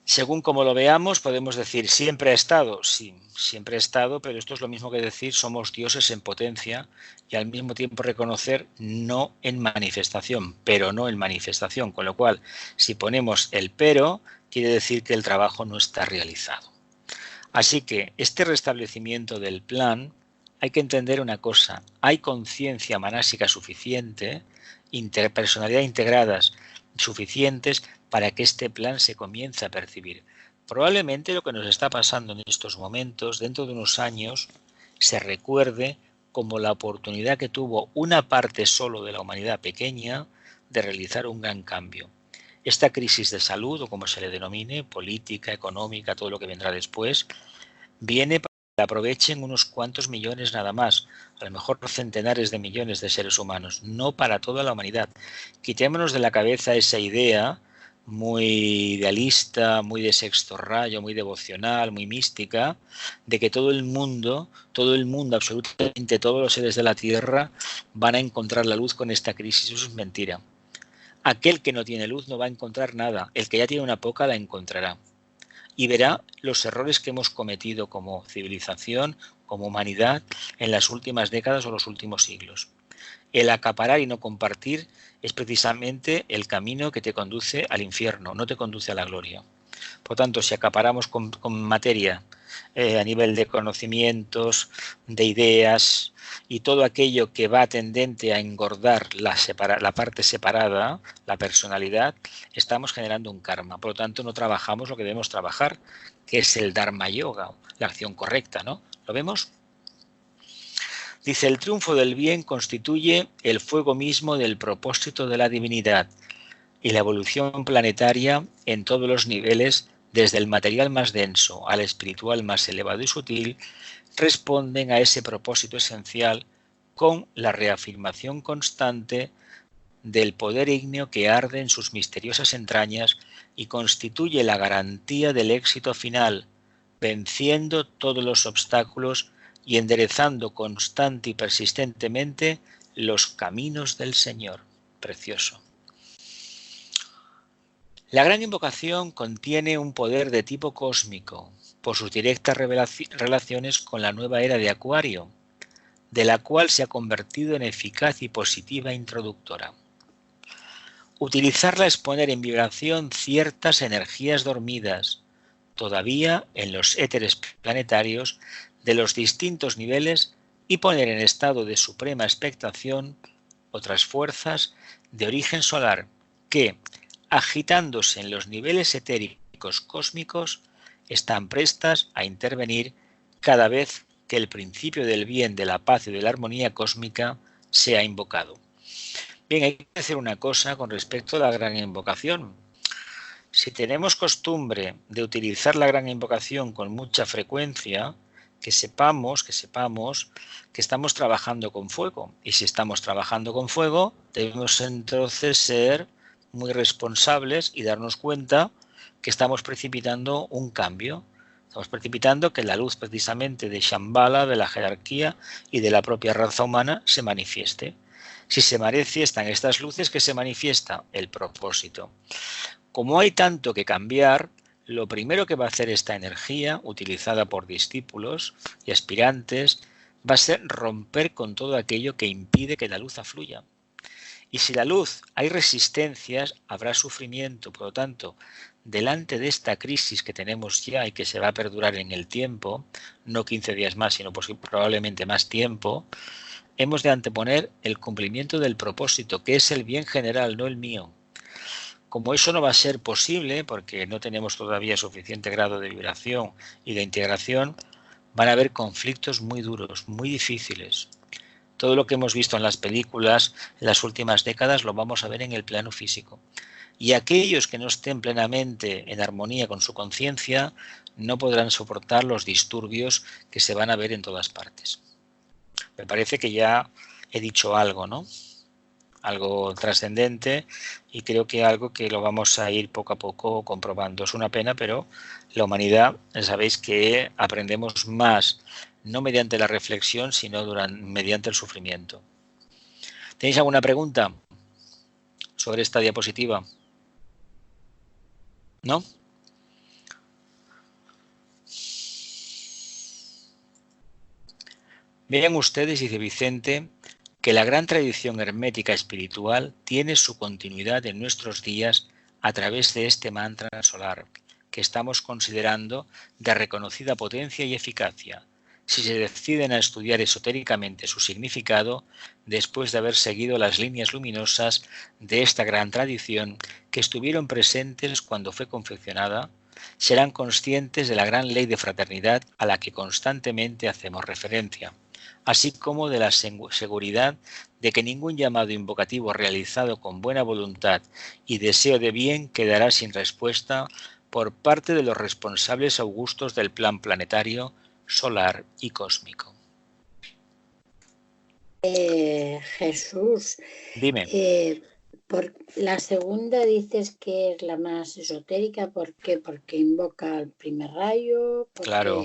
Según como lo veamos, podemos decir siempre ha estado. Sí, siempre ha estado, pero esto es lo mismo que decir somos dioses en potencia y al mismo tiempo reconocer no en manifestación, pero no en manifestación. Con lo cual, si ponemos el pero, quiere decir que el trabajo no está realizado. Así que este restablecimiento del plan, hay que entender una cosa, hay conciencia manásica suficiente, interpersonalidad integradas suficientes para que este plan se comience a percibir. Probablemente lo que nos está pasando en estos momentos, dentro de unos años, se recuerde como la oportunidad que tuvo una parte solo de la humanidad pequeña de realizar un gran cambio. Esta crisis de salud, o como se le denomine, política, económica, todo lo que vendrá después, viene para que la aprovechen unos cuantos millones nada más, a lo mejor centenares de millones de seres humanos, no para toda la humanidad. Quitémonos de la cabeza esa idea muy idealista, muy de sexto rayo, muy devocional, muy mística, de que todo el mundo, absolutamente todos los seres de la Tierra van a encontrar la luz con esta crisis. Eso es mentira. Aquel que no tiene luz no va a encontrar nada, el que ya tiene una poca la encontrará. Y verá los errores que hemos cometido como civilización, como humanidad, en las últimas décadas o los últimos siglos. El acaparar y no compartir es precisamente el camino que te conduce al infierno, no te conduce a la gloria. Por tanto, si acaparamos con materia a nivel de conocimientos, de ideas y todo aquello que va tendente a engordar la parte separada, la personalidad, estamos generando un karma. Por lo tanto, no trabajamos lo que debemos trabajar, que es el Dharma Yoga, la acción correcta, ¿no? ¿Lo vemos? Dice, el triunfo del bien constituye el fuego mismo del propósito de la divinidad y la evolución planetaria en todos los niveles, desde el material más denso al espiritual más elevado y sutil, responden a ese propósito esencial con la reafirmación constante del poder ígneo que arde en sus misteriosas entrañas y constituye la garantía del éxito final, venciendo todos los obstáculos y enderezando constante y persistentemente los caminos del Señor. Precioso. La gran invocación contiene un poder de tipo cósmico por sus directas relaciones con la nueva era de Acuario, de la cual se ha convertido en eficaz y positiva introductora. Utilizarla es poner en vibración ciertas energías dormidas, todavía en los éteres planetarios de los distintos niveles, y poner en estado de suprema expectación otras fuerzas de origen solar que, agitándose en los niveles etéricos cósmicos, están prestas a intervenir cada vez que el principio del bien, de la paz y de la armonía cósmica sea invocado. Bien, hay que hacer una cosa con respecto a la gran invocación. Si tenemos costumbre de utilizar la gran invocación con mucha frecuencia, que sepamos que estamos trabajando con fuego. Y si estamos trabajando con fuego, debemos entonces ser muy responsables y darnos cuenta que estamos precipitando un cambio. Estamos precipitando que la luz precisamente de Shambhala, de la jerarquía y de la propia raza humana se manifieste. Si se manifiestan estas luces, ¿qué se manifiesta? El propósito. Como hay tanto que cambiar, lo primero que va a hacer esta energía, utilizada por discípulos y aspirantes, va a ser romper con todo aquello que impide que la luz afluya. Y si la luz hay resistencias, habrá sufrimiento. Por lo tanto, delante de esta crisis que tenemos ya y que se va a perdurar en el tiempo, no 15 días más, sino probablemente más tiempo, hemos de anteponer el cumplimiento del propósito, que es el bien general, no el mío. Como eso no va a ser posible, porque no tenemos todavía suficiente grado de vibración y de integración, van a haber conflictos muy duros, muy difíciles. Todo lo que hemos visto en las películas en las últimas décadas lo vamos a ver en el plano físico. Y aquellos que no estén plenamente en armonía con su conciencia no podrán soportar los disturbios que se van a ver en todas partes. Me parece que ya he dicho algo, ¿no? Algo trascendente, y creo que algo que lo vamos a ir poco a poco comprobando. Es una pena, pero la humanidad, sabéis que aprendemos más no mediante la reflexión, sino mediante el sufrimiento. ¿Tenéis alguna pregunta sobre esta diapositiva? ¿No? Vean ustedes, dice Vicente, que la gran tradición hermética espiritual tiene su continuidad en nuestros días a través de este mantra solar, que estamos considerando de reconocida potencia y eficacia, si se deciden a estudiar esotéricamente su significado después de haber seguido las líneas luminosas de esta gran tradición que estuvieron presentes cuando fue confeccionada, serán conscientes de la gran ley de fraternidad a la que constantemente hacemos referencia, así como de la seguridad de que ningún llamado invocativo realizado con buena voluntad y deseo de bien quedará sin respuesta por parte de los responsables augustos del plan planetario, solar y cósmico. Jesús, dime. Por la segunda dices que es la más esotérica, ¿por qué? Porque invoca al primer rayo. Claro,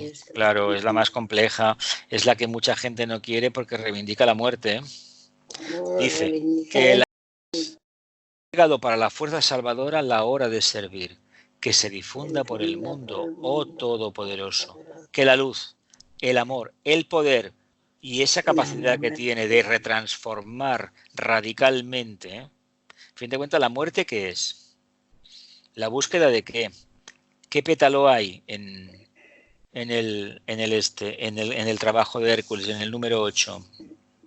es la más compleja, es la que mucha gente no quiere porque reivindica la muerte. Dice que ha llegado para la fuerza salvadora la hora de servir, que se difunda por el mundo, oh Todopoderoso, que la luz, el amor, el poder y esa capacidad que tiene de retransformar radicalmente, a fin de cuentas, la muerte, ¿qué es? ¿La búsqueda de qué? ¿Qué pétalo hay en el trabajo de Hércules, en el número 8?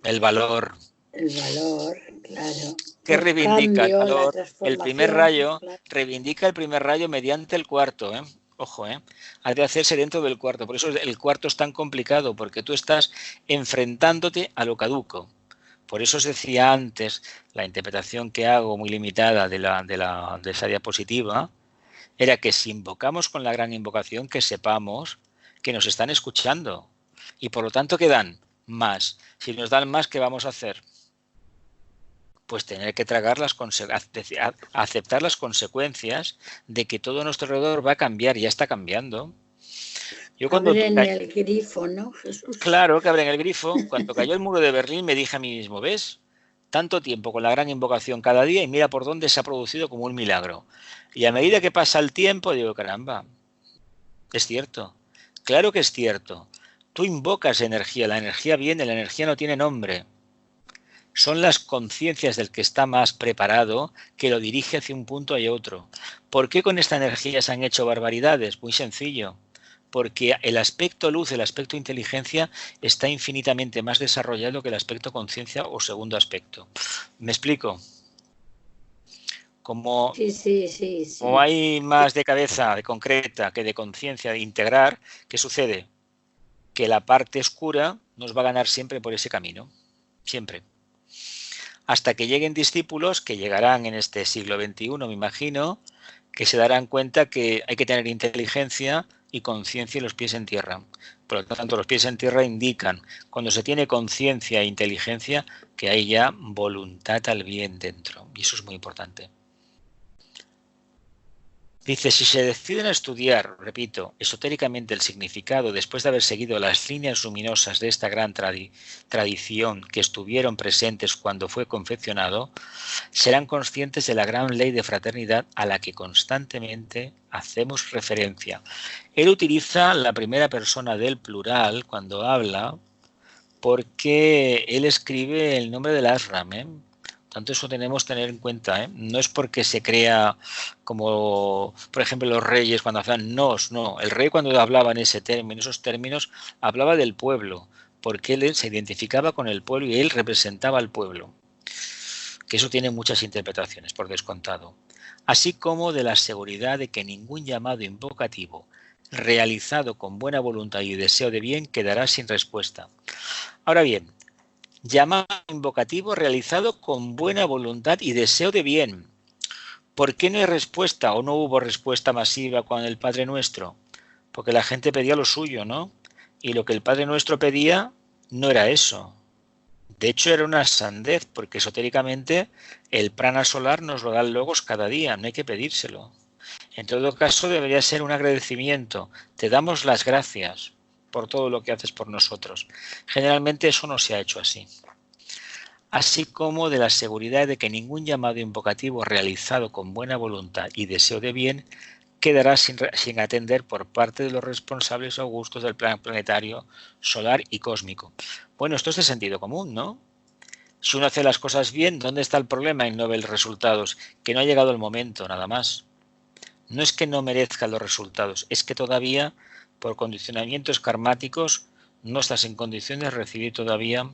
El valor. El valor, claro. ¿Qué reivindica el valor? El primer rayo, claro. reivindica el primer rayo mediante el cuarto, ¿eh? Ojo, ha de hacerse dentro del cuarto. Por eso el cuarto es tan complicado, porque tú estás enfrentándote a lo caduco. Por eso os decía antes, la interpretación que hago muy limitada de esa diapositiva, era que si invocamos con la gran invocación, que sepamos que nos están escuchando. Y por lo tanto, ¿qué dan? Más. Si nos dan más, ¿qué vamos a hacer? Pues tener que tragar aceptar las consecuencias de que todo nuestro alrededor va a cambiar, ya está cambiando. Yo cuando abren el grifo, ¿no, Jesús? Claro que abren el grifo. Cuando cayó el muro de Berlín me dije a mí mismo, ¿ves? tanto tiempo con la gran invocación cada día y mira por dónde se ha producido como un milagro. Y a medida que pasa el tiempo, digo, caramba, es cierto, claro que es cierto. Tú invocas energía, la energía viene, la energía no tiene nombre. Son las conciencias del que está más preparado que lo dirige hacia un punto y otro. ¿Por qué con esta energía se han hecho barbaridades? Muy sencillo. Porque el aspecto luz, el aspecto inteligencia, está infinitamente más desarrollado que el aspecto conciencia o segundo aspecto. ¿Me explico? Como, Sí, sí, sí, como sí. hay más de cabeza, de concreta, que de conciencia, de integrar, ¿qué sucede? Que la parte oscura nos va a ganar siempre por ese camino. Siempre. Hasta que lleguen discípulos, que llegarán en este siglo XXI, me imagino, que se darán cuenta que hay que tener inteligencia y conciencia y los pies en tierra. Por lo tanto, los pies en tierra indican, cuando se tiene conciencia e inteligencia, que hay ya voluntad al bien dentro. Y eso es muy importante. Dice, si se deciden a estudiar, repito, esotéricamente el significado después de haber seguido las líneas luminosas de esta gran tradición que estuvieron presentes cuando fue confeccionado, serán conscientes de la gran ley de fraternidad a la que constantemente hacemos referencia. Él utiliza la primera persona del plural cuando habla porque él escribe el nombre del ashram, ¿eh? Tanto eso tenemos que tener en cuenta, ¿eh? No es porque se crea como, por ejemplo, los reyes cuando hacían nos, no. El rey cuando hablaba en ese término, esos términos, hablaba del pueblo, porque él se identificaba con el pueblo y él representaba al pueblo. Que eso tiene muchas interpretaciones, por descontado. Así como de la seguridad de que ningún llamado invocativo realizado con buena voluntad y deseo de bien quedará sin respuesta. Ahora bien, llamado invocativo realizado con buena voluntad y deseo de bien. ¿Por qué no hay respuesta o no hubo respuesta masiva con el Padre Nuestro? Porque la gente pedía lo suyo, ¿no? Y lo que el Padre Nuestro pedía no era eso. De hecho, era una sandez, porque esotéricamente el prana solar nos lo dan logos cada día, no hay que pedírselo. En todo caso, debería ser un agradecimiento. Te damos las gracias por todo lo que haces por nosotros. Generalmente eso no se ha hecho así. Así como de la seguridad de que ningún llamado invocativo realizado con buena voluntad y deseo de bien quedará sin atender por parte de los responsables augustos del plan planetario, solar y cósmico. Bueno, esto es de sentido común, ¿no? Si uno hace las cosas bien, ¿dónde está el problema en no ver resultados? Que no ha llegado el momento, nada más. No es que no merezca los resultados, es que todavía, por condicionamientos karmáticos, no estás en condiciones de recibir todavía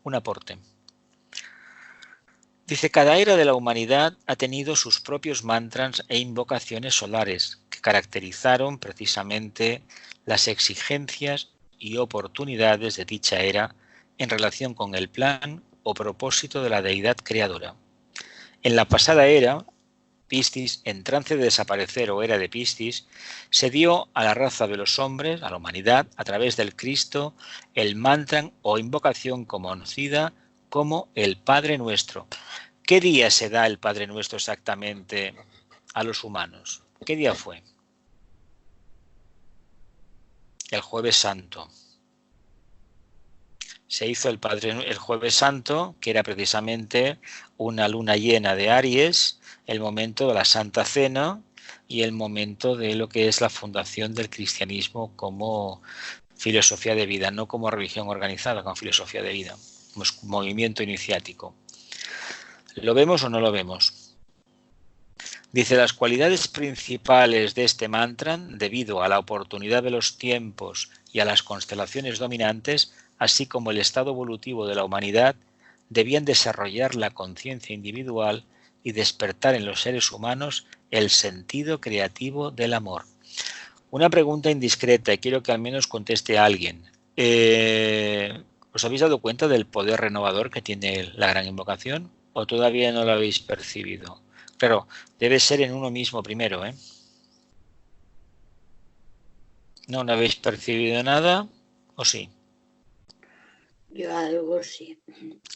un aporte. Dice, cada era de la humanidad ha tenido sus propios mantras e invocaciones solares que caracterizaron precisamente las exigencias y oportunidades de dicha era en relación con el plan o propósito de la deidad creadora. En la pasada era, Piscis, en trance de desaparecer o era de Piscis, se dio a la raza de los hombres, a la humanidad, a través del Cristo, el mantra o invocación conocida como el Padre Nuestro. ¿Qué día se da el Padre Nuestro exactamente a los humanos? ¿Qué día fue? El Jueves Santo. Se hizo el Jueves Santo, que era precisamente una luna llena de Aries, el momento de la Santa Cena y el momento de lo que es la fundación del cristianismo como filosofía de vida, no como religión organizada, como filosofía de vida, como movimiento iniciático. ¿Lo vemos o no lo vemos? Dice, las cualidades principales de este mantra, debido a la oportunidad de los tiempos y a las constelaciones dominantes, así como el estado evolutivo de la humanidad, debían desarrollar la conciencia individual y despertar en los seres humanos el sentido creativo del amor. Una pregunta indiscreta y quiero que al menos conteste a alguien. ¿Os habéis dado cuenta del poder renovador que tiene la gran invocación? ¿O todavía no lo habéis percibido? Claro, debe ser en uno mismo primero, ¿eh? ¿No habéis percibido nada? ¿O sí? Yo algo sí.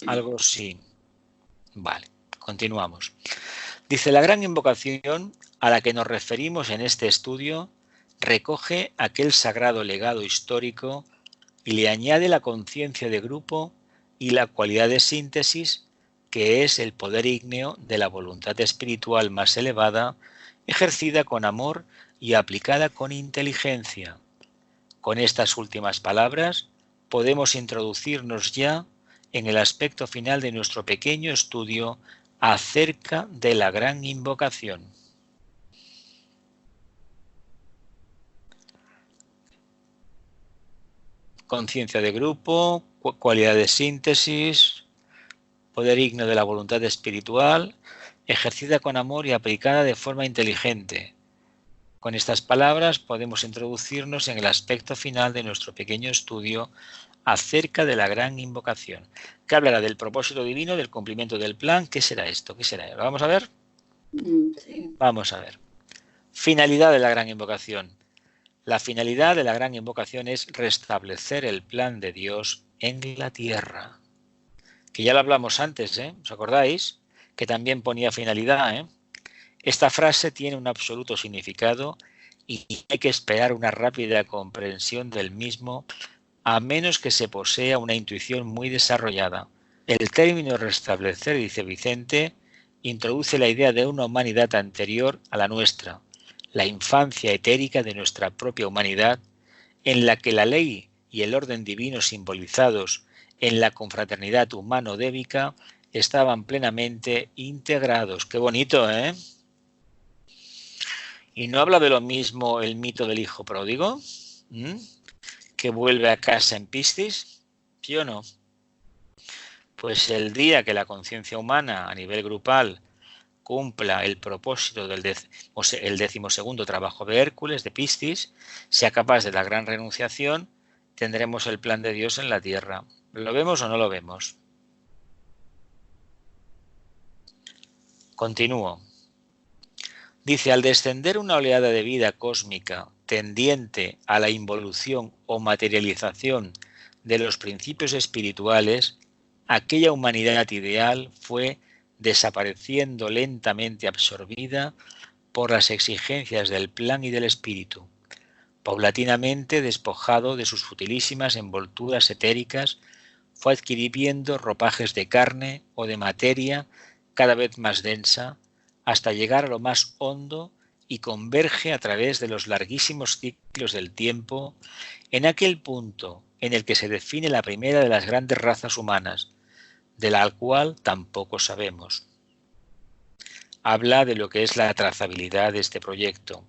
Algo sí. Vale, continuamos. Dice, la gran invocación a la que nos referimos en este estudio recoge aquel sagrado legado histórico y le añade la conciencia de grupo y la cualidad de síntesis que es el poder ígneo de la voluntad espiritual más elevada, ejercida con amor y aplicada con inteligencia. Con estas últimas palabras podemos introducirnos ya en el aspecto final de nuestro pequeño estudio acerca de la gran invocación. Conciencia de grupo, cualidad de síntesis, poder ígneo de la voluntad espiritual, ejercida con amor y aplicada de forma inteligente. Con estas palabras podemos introducirnos en el aspecto final de nuestro pequeño estudio acerca de la gran invocación, que hablará del propósito divino, del cumplimiento del plan. ¿Qué será esto? ¿Qué será? ¿Lo vamos a ver? Sí. Vamos a ver. Finalidad de la gran invocación. La finalidad de la gran invocación es restablecer el plan de Dios en la tierra. Que ya lo hablamos antes, ¿os acordáis? Que también ponía finalidad, Esta frase tiene un absoluto significado y hay que esperar una rápida comprensión del mismo, a menos que se posea una intuición muy desarrollada. El término restablecer, dice Vicente, introduce la idea de una humanidad anterior a la nuestra, la infancia etérica de nuestra propia humanidad, en la que la ley y el orden divino simbolizados en la confraternidad humano-débica estaban plenamente integrados. ¡Qué bonito, eh! ¿Y no habla de lo mismo el mito del hijo pródigo? Que vuelve a casa en Piscis, ¿sí o no? Pues el día que la conciencia humana a nivel grupal cumpla el propósito del el 12º trabajo de Hércules, de Piscis, sea capaz de la gran renunciación, tendremos el plan de Dios en la tierra. ¿Lo vemos o no lo vemos? Continúo. Dice, al descender una oleada de vida cósmica tendiente a la involución o materialización de los principios espirituales, aquella humanidad ideal fue desapareciendo lentamente absorbida por las exigencias del plan y del espíritu, paulatinamente despojado de sus futilísimas envolturas etéricas, fue adquiriendo ropajes de carne o de materia cada vez más densa, hasta llegar a lo más hondo y converge a través de los larguísimos ciclos del tiempo en aquel punto en el que se define la primera de las grandes razas humanas, de la cual tampoco sabemos. Habla de lo que es la trazabilidad de este proyecto.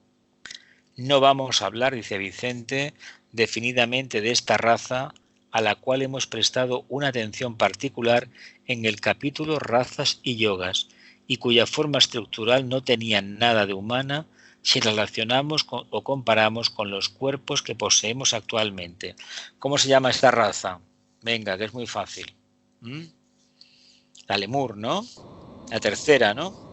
No vamos a hablar, dice Vicente, definidamente de esta raza a la cual hemos prestado una atención particular en el capítulo Razas y Yogas, y cuya forma estructural no tenía nada de humana si relacionamos o comparamos con los cuerpos que poseemos actualmente. ¿Cómo se llama esta raza? Venga, que es muy fácil. La Lemur, ¿no? La tercera, ¿no?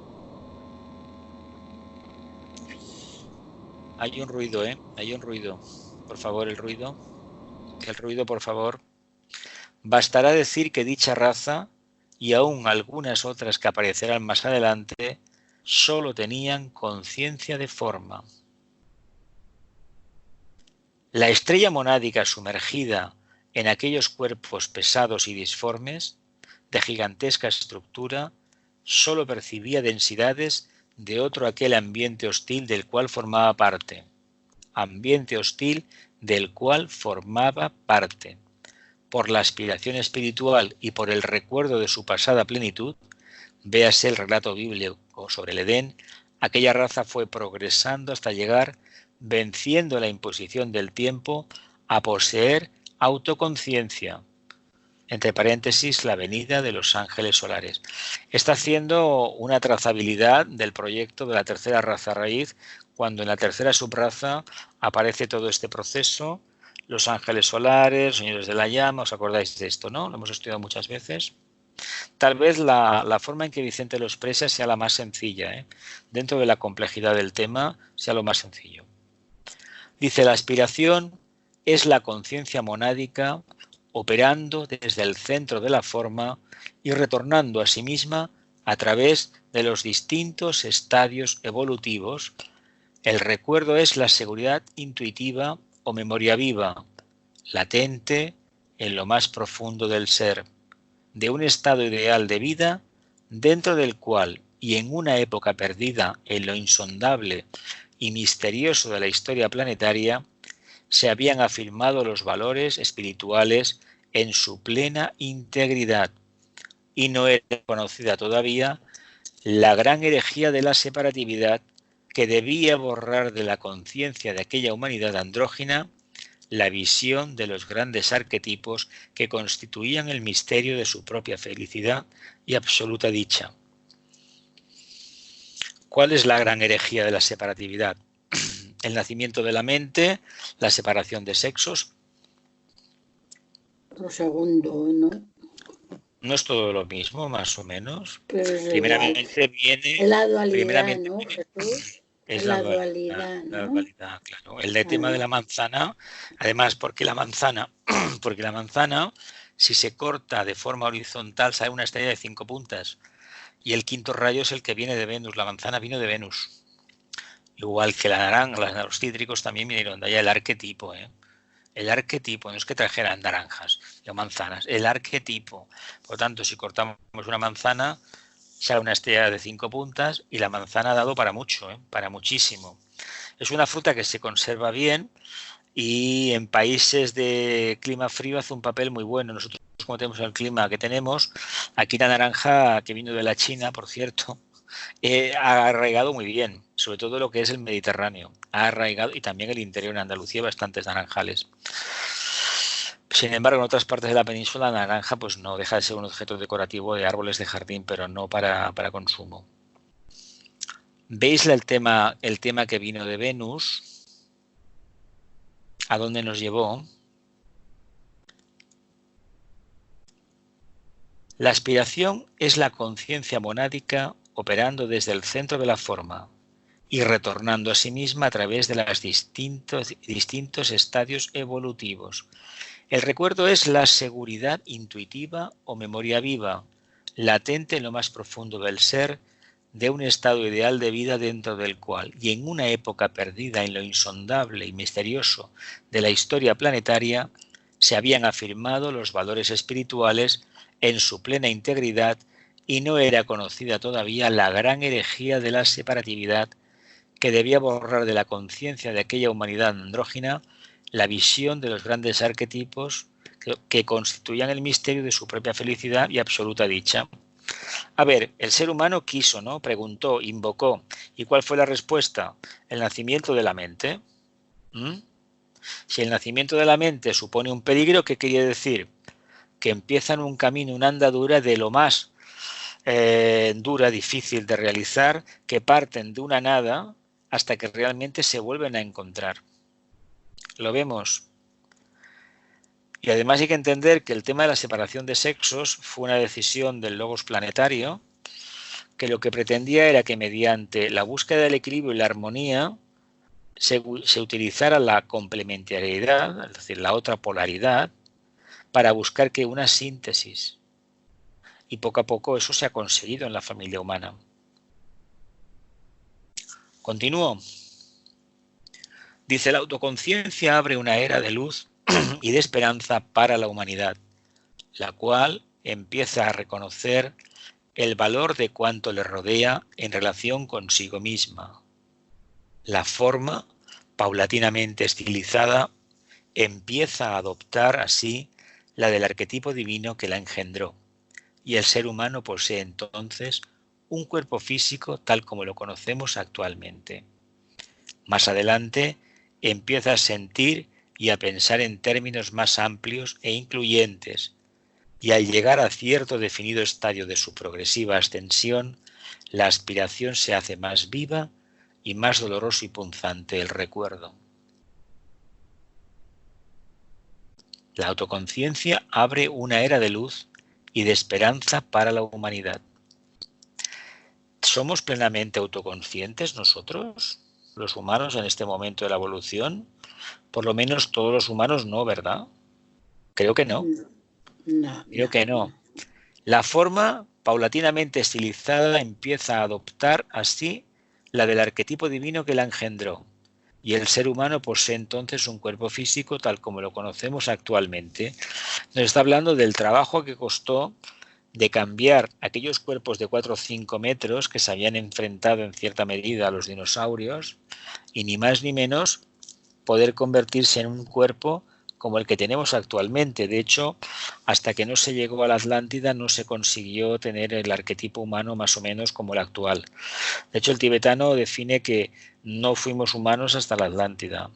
Hay un ruido, Hay un ruido. Por favor, el ruido. El ruido, por favor. Bastará decir que dicha raza, y aún algunas otras que aparecerán más adelante, solo tenían conciencia de forma. La estrella monádica sumergida en aquellos cuerpos pesados y disformes, de gigantesca estructura, solo percibía densidades de otro aquel ambiente hostil del cual formaba parte. Ambiente hostil del cual formaba parte. Por la aspiración espiritual y por el recuerdo de su pasada plenitud, véase el relato bíblico sobre el Edén, aquella raza fue progresando hasta llegar, venciendo la imposición del tiempo, a poseer autoconciencia. Entre paréntesis, la venida de los ángeles solares. Está haciendo una trazabilidad del proyecto de la tercera raza raíz, cuando en la tercera subraza aparece todo este proceso, los ángeles solares, los señores de la llama, ¿os acordáis de esto, no? Lo hemos estudiado muchas veces. Tal vez la forma en que Vicente lo expresa sea la más sencilla, dentro de la complejidad del tema sea lo más sencillo. Dice, la aspiración es la conciencia monádica operando desde el centro de la forma y retornando a sí misma a través de los distintos estadios evolutivos. El recuerdo es la seguridad intuitiva o memoria viva, latente en lo más profundo del ser, de un estado ideal de vida dentro del cual, y en una época perdida en lo insondable y misterioso de la historia planetaria, se habían afirmado los valores espirituales en su plena integridad, y no era conocida todavía la gran herejía de la separatividad que debía borrar de la conciencia de aquella humanidad andrógina la visión de los grandes arquetipos que constituían el misterio de su propia felicidad y absoluta dicha. ¿Cuál es la gran herejía de la separatividad? El nacimiento de la mente, la separación de sexos. Lo segundo, ¿no? No es todo lo mismo, más o menos. Pero es Primeramente viene... la dualidad, primeramente ¿no, Jesús? es la dualidad, ¿no? La dualidad, claro. El tema de la manzana, además, porque la manzana, si se corta de forma horizontal, sale una estrella de 5 puntas. Y el quinto rayo es el que viene de Venus. La manzana vino de Venus. Igual que la naranja, los cítricos también vinieron de allá, el arquetipo, ¿eh? El arquetipo, no es que trajeran naranjas o manzanas, el arquetipo. Por lo tanto, si cortamos una manzana, sale una estrella de 5 puntas y la manzana ha dado para mucho, para muchísimo. Es una fruta que se conserva bien y en países de clima frío hace un papel muy bueno. Nosotros, como tenemos el clima que tenemos, aquí la naranja, que vino de la China, por cierto, ha arraigado muy bien, sobre todo lo que es el Mediterráneo. Ha arraigado, y también el interior en Andalucía, bastantes naranjales. Sin embargo, en otras partes de la península, la naranja pues no deja de ser un objeto decorativo de árboles de jardín, pero no para consumo. ¿Veis el tema que vino de Venus? ¿A dónde nos llevó? La aspiración es la conciencia monádica operando desde el centro de la forma y retornando a sí misma a través de los distintos estadios evolutivos. El recuerdo es la seguridad intuitiva o memoria viva, latente en lo más profundo del ser, de un estado ideal de vida dentro del cual, y en una época perdida en lo insondable y misterioso de la historia planetaria, se habían afirmado los valores espirituales en su plena integridad y no era conocida todavía la gran herejía de la separatividad que debía borrar de la conciencia de aquella humanidad andrógina la visión de los grandes arquetipos que constituían el misterio de su propia felicidad y absoluta dicha. A ver, el ser humano quiso, ¿no? Preguntó, invocó. ¿Y cuál fue la respuesta? El nacimiento de la mente. Si el nacimiento de la mente supone un peligro, ¿qué quiere decir? Que empiezan un camino, una andadura de lo más dura, difícil de realizar, que parten de una nada hasta que realmente se vuelven a encontrar. Lo vemos. Y además hay que entender que el tema de la separación de sexos fue una decisión del logos planetario que lo que pretendía era que mediante la búsqueda del equilibrio y la armonía se utilizara la complementariedad, es decir, la otra polaridad, para buscar que una síntesis. Y poco a poco eso se ha conseguido en la familia humana. Continúo. Dice, la autoconciencia abre una era de luz y de esperanza para la humanidad, la cual empieza a reconocer el valor de cuanto le rodea en relación consigo misma. La forma, paulatinamente estilizada, empieza a adoptar así la del arquetipo divino que la engendró, y el ser humano posee entonces un cuerpo físico tal como lo conocemos actualmente. Más adelante, empieza a sentir y a pensar en términos más amplios e incluyentes, y al llegar a cierto definido estadio de su progresiva ascensión, la aspiración se hace más viva y más doloroso y punzante el recuerdo. La autoconciencia abre una era de luz y de esperanza para la humanidad. ¿Somos plenamente autoconscientes nosotros, los humanos, en este momento de la evolución? Por lo menos todos los humanos no, ¿verdad? Creo que no. Creo que no. La forma paulatinamente estilizada empieza a adoptar así la del arquetipo divino que la engendró, y el ser humano posee entonces un cuerpo físico tal como lo conocemos actualmente. Nos está hablando del trabajo que costó de cambiar aquellos cuerpos de 4 o 5 metros que se habían enfrentado en cierta medida a los dinosaurios y ni más ni menos poder convertirse en un cuerpo como el que tenemos actualmente. De hecho, hasta que no se llegó a la Atlántida no se consiguió tener el arquetipo humano más o menos como el actual. De hecho, el tibetano define que no fuimos humanos hasta la Atlántida,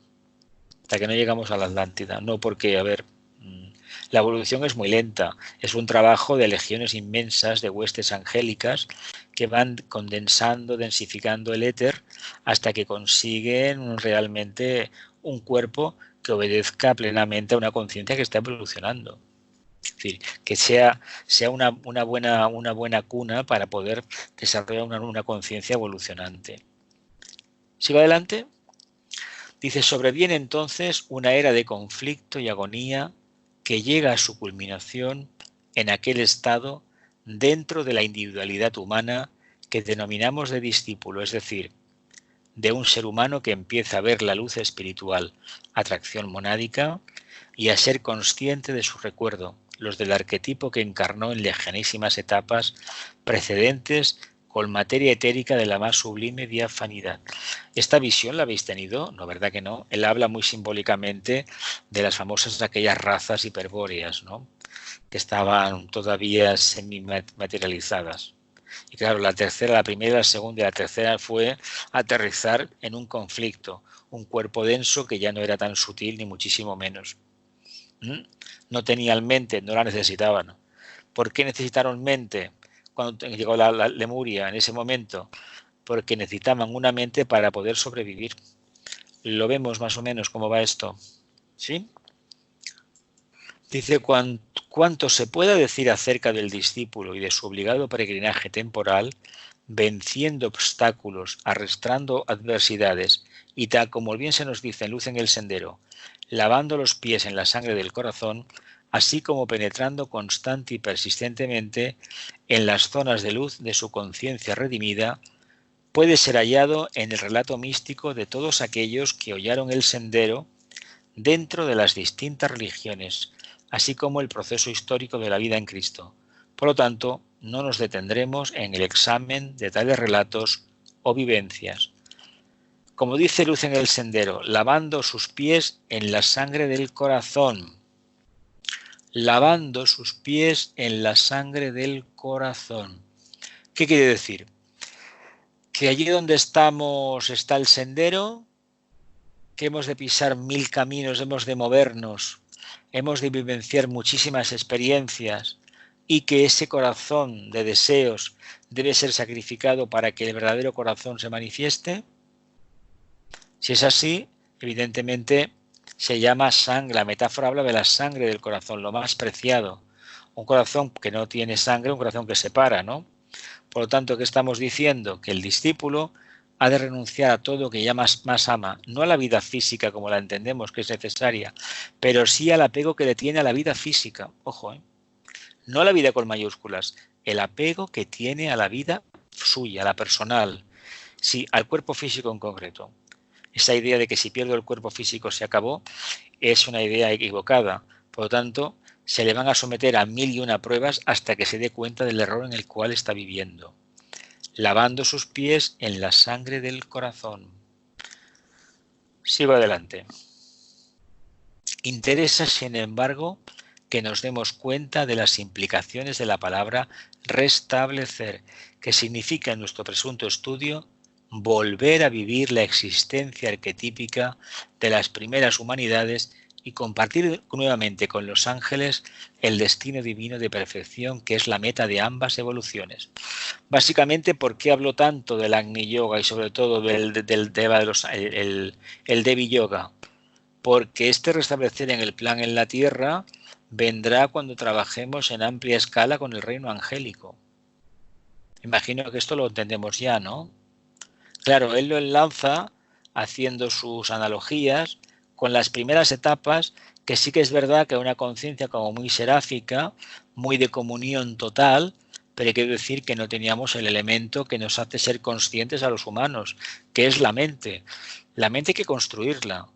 hasta que no llegamos a la Atlántida. No porque, a ver, la evolución es muy lenta, es un trabajo de legiones inmensas de huestes angélicas que van condensando, densificando el éter hasta que consiguen realmente un cuerpo que obedezca plenamente a una conciencia que está evolucionando. Es decir, que sea una buena cuna para poder desarrollar una conciencia evolucionante. ¿Sigo adelante? Dice, sobreviene entonces una era de conflicto y agonía que llega a su culminación en aquel estado dentro de la individualidad humana que denominamos de discípulo, es decir, de un ser humano que empieza a ver la luz espiritual, atracción monádica, y a ser consciente de su recuerdo, los del arquetipo que encarnó en lejanísimas etapas precedentes con materia etérica de la más sublime diafanidad. ¿Esta visión la habéis tenido? No, ¿verdad que no? Él habla muy simbólicamente de las famosas aquellas razas hiperbóreas, ¿no?, que estaban todavía semi-materializadas. Y claro, la primera, la segunda y la tercera fue aterrizar en un conflicto, un cuerpo denso que ya no era tan sutil ni muchísimo menos. No tenían mente, no la necesitaban. ¿Por qué necesitaron mente cuando llegó la Lemuria en ese momento? Porque necesitaban una mente para poder sobrevivir. Lo vemos más o menos cómo va esto, ¿sí? Dice, cuanto se pueda decir acerca del discípulo y de su obligado peregrinaje temporal, venciendo obstáculos, arrastrando adversidades y tal como bien se nos dice en Luz en el Sendero, lavando los pies en la sangre del corazón, así como penetrando constante y persistentemente en las zonas de luz de su conciencia redimida, puede ser hallado en el relato místico de todos aquellos que hollaron el sendero dentro de las distintas religiones, así como el proceso histórico de la vida en Cristo. Por lo tanto, no nos detendremos en el examen de tales relatos o vivencias. Como dice Luz en el Sendero, lavando sus pies en la sangre del corazón. Lavando sus pies en la sangre del corazón. ¿Qué quiere decir? Que allí donde estamos está el sendero, que hemos de pisar 1000 caminos, hemos de movernos, hemos de vivenciar muchísimas experiencias y que ese corazón de deseos debe ser sacrificado para que el verdadero corazón se manifieste. Si es así, evidentemente se llama sangre. La metáfora habla de la sangre del corazón, lo más preciado. Un corazón que no tiene sangre, un corazón que separa, ¿no? Por lo tanto, ¿qué estamos diciendo? Que el discípulo ha de renunciar a todo lo que ya más ama, no a la vida física como la entendemos que es necesaria, pero sí al apego que le tiene a la vida física. Ojo, no a la vida con mayúsculas, el apego que tiene a la vida suya, a la personal, sí, al cuerpo físico en concreto. Esa idea de que si pierdo el cuerpo físico se acabó es una idea equivocada. Por lo tanto, se le van a someter a 1001 pruebas hasta que se dé cuenta del error en el cual está viviendo. Lavando sus pies en la sangre del corazón. Sigo adelante. Interesa, sin embargo, que nos demos cuenta de las implicaciones de la palabra restablecer, que significa en nuestro presunto estudio volver a vivir la existencia arquetípica de las primeras humanidades y compartir nuevamente con los ángeles el destino divino de perfección que es la meta de ambas evoluciones. Básicamente, ¿por qué hablo tanto del Agni Yoga y sobre todo del Devi Yoga? Porque este restablecer en el plan en la tierra vendrá cuando trabajemos en amplia escala con el reino angélico. Imagino que esto lo entendemos ya, ¿no? Claro, él lo enlaza haciendo sus analogías con las primeras etapas, que sí que es verdad que una conciencia como muy seráfica, muy de comunión total, pero quiero decir que no teníamos el elemento que nos hace ser conscientes a los humanos, que es la mente. La mente hay que construirla.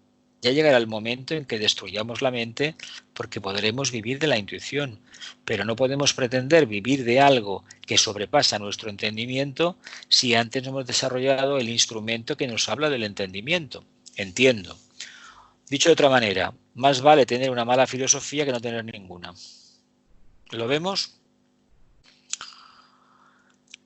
Ya llegará el momento en que destruyamos la mente porque podremos vivir de la intuición, pero no podemos pretender vivir de algo que sobrepasa nuestro entendimiento si antes no hemos desarrollado el instrumento que nos habla del entendimiento. Entiendo. Dicho de otra manera, más vale tener una mala filosofía que no tener ninguna. ¿Lo vemos?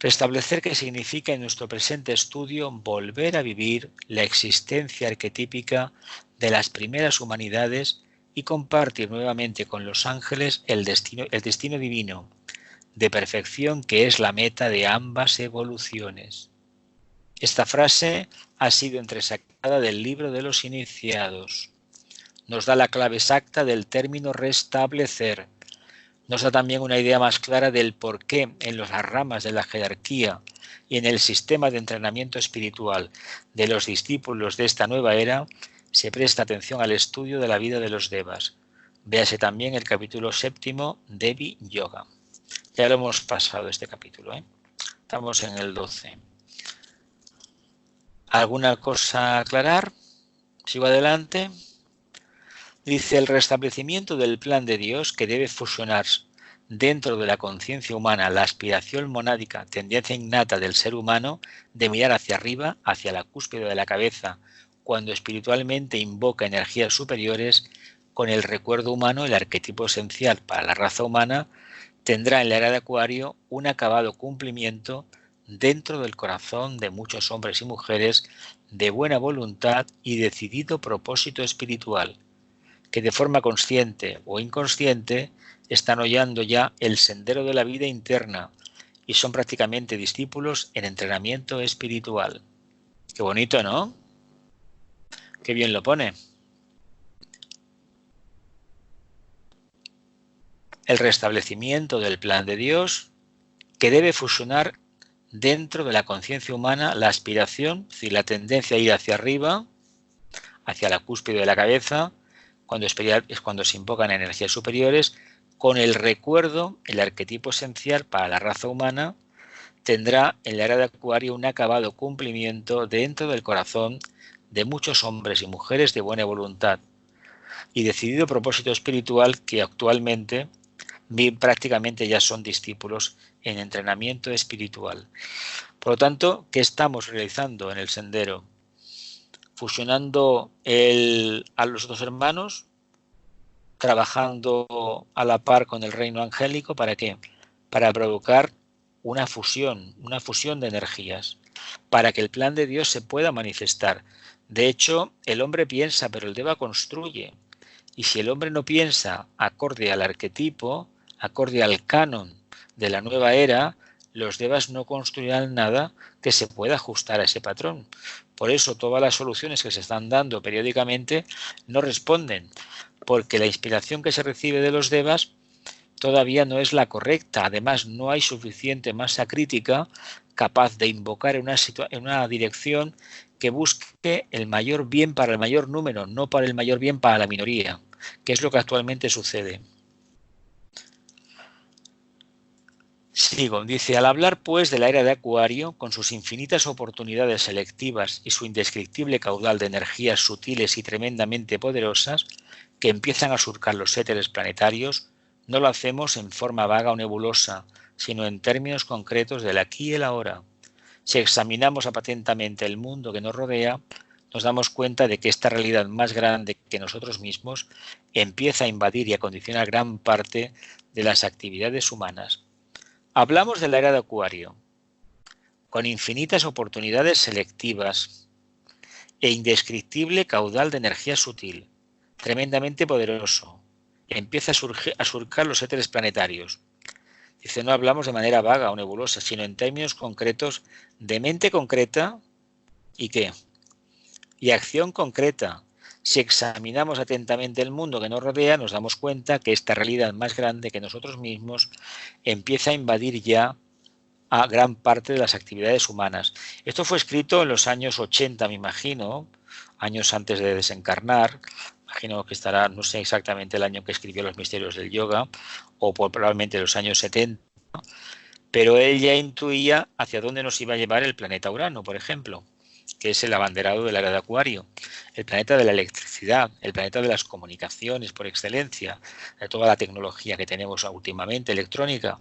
Restablecer qué significa en nuestro presente estudio volver a vivir la existencia arquetípica de las primeras humanidades y compartir nuevamente con los ángeles el destino divino de perfección que es la meta de ambas evoluciones. Esta frase ha sido entresacada del libro de los iniciados. Nos da la clave exacta del término restablecer. Nos da también una idea más clara del por qué en las ramas de la jerarquía y en el sistema de entrenamiento espiritual de los discípulos de esta nueva era se presta atención al estudio de la vida de los devas. Véase también el capítulo 7, Devi Yoga. Ya lo hemos pasado este capítulo, ¿eh? Estamos en el 12. ¿Alguna cosa a aclarar? Sigo adelante. Dice el restablecimiento del plan de Dios que debe fusionar dentro de la conciencia humana la aspiración monádica, tendencia innata del ser humano de mirar hacia arriba, hacia la cúspide de la cabeza, cuando espiritualmente invoca energías superiores, con el recuerdo humano, el arquetipo esencial para la raza humana, tendrá en la era de Acuario un acabado cumplimiento dentro del corazón de muchos hombres y mujeres de buena voluntad y decidido propósito espiritual, que de forma consciente o inconsciente están hollando ya el sendero de la vida interna y son prácticamente discípulos en entrenamiento espiritual. Qué bonito, ¿no? Qué bien lo pone. El restablecimiento del plan de Dios que debe fusionar dentro de la conciencia humana la aspiración, es decir, la tendencia a ir hacia arriba, hacia la cúspide de la cabeza, es cuando se invocan energías superiores, con el recuerdo, el arquetipo esencial para la raza humana, tendrá en la era de Acuario un acabado cumplimiento dentro del corazón de muchos hombres y mujeres de buena voluntad y decidido propósito espiritual que actualmente prácticamente ya son discípulos en entrenamiento espiritual. Por lo tanto, ¿qué estamos realizando en el sendero? Fusionando a los dos hermanos, trabajando a la par con el reino angélico, ¿para qué? Para provocar una fusión de energías, para que el plan de Dios se pueda manifestar. De hecho, el hombre piensa, pero el Deva construye. Y si el hombre no piensa acorde al arquetipo, acorde al canon de la nueva era, los devas no construirán nada que se pueda ajustar a ese patrón. Por eso todas las soluciones que se están dando periódicamente no responden, porque la inspiración que se recibe de los devas todavía no es la correcta. Además, no hay suficiente masa crítica capaz de invocar en una dirección que busque el mayor bien para el mayor número, no para el mayor bien para la minoría, que es lo que actualmente sucede. Sigo, dice, al hablar pues de la era de Acuario, con sus infinitas oportunidades selectivas y su indescriptible caudal de energías sutiles y tremendamente poderosas que empiezan a surcar los éteres planetarios, no lo hacemos en forma vaga o nebulosa, sino en términos concretos del aquí y el ahora. Si examinamos atentamente el mundo que nos rodea, nos damos cuenta de que esta realidad más grande que nosotros mismos empieza a invadir y a condicionar gran parte de las actividades humanas. Hablamos de la era de Acuario, con infinitas oportunidades selectivas e indescriptible caudal de energía sutil, tremendamente poderoso. Empieza a surcar los éteres planetarios. Dice, no hablamos de manera vaga o nebulosa, sino en términos concretos de mente concreta y ¿qué? Y acción concreta. Si examinamos atentamente el mundo que nos rodea, nos damos cuenta que esta realidad más grande que nosotros mismos empieza a invadir ya a gran parte de las actividades humanas. Esto fue escrito en los años 80, me imagino, años antes de desencarnar. Imagino que estará, no sé exactamente el año que escribió Los Misterios del Yoga, o probablemente los años 70, pero él ya intuía hacia dónde nos iba a llevar el planeta Urano, por ejemplo. que es el abanderado de la era de Acuario, el planeta de la electricidad, el planeta de las comunicaciones por excelencia, de toda la tecnología que tenemos últimamente, electrónica.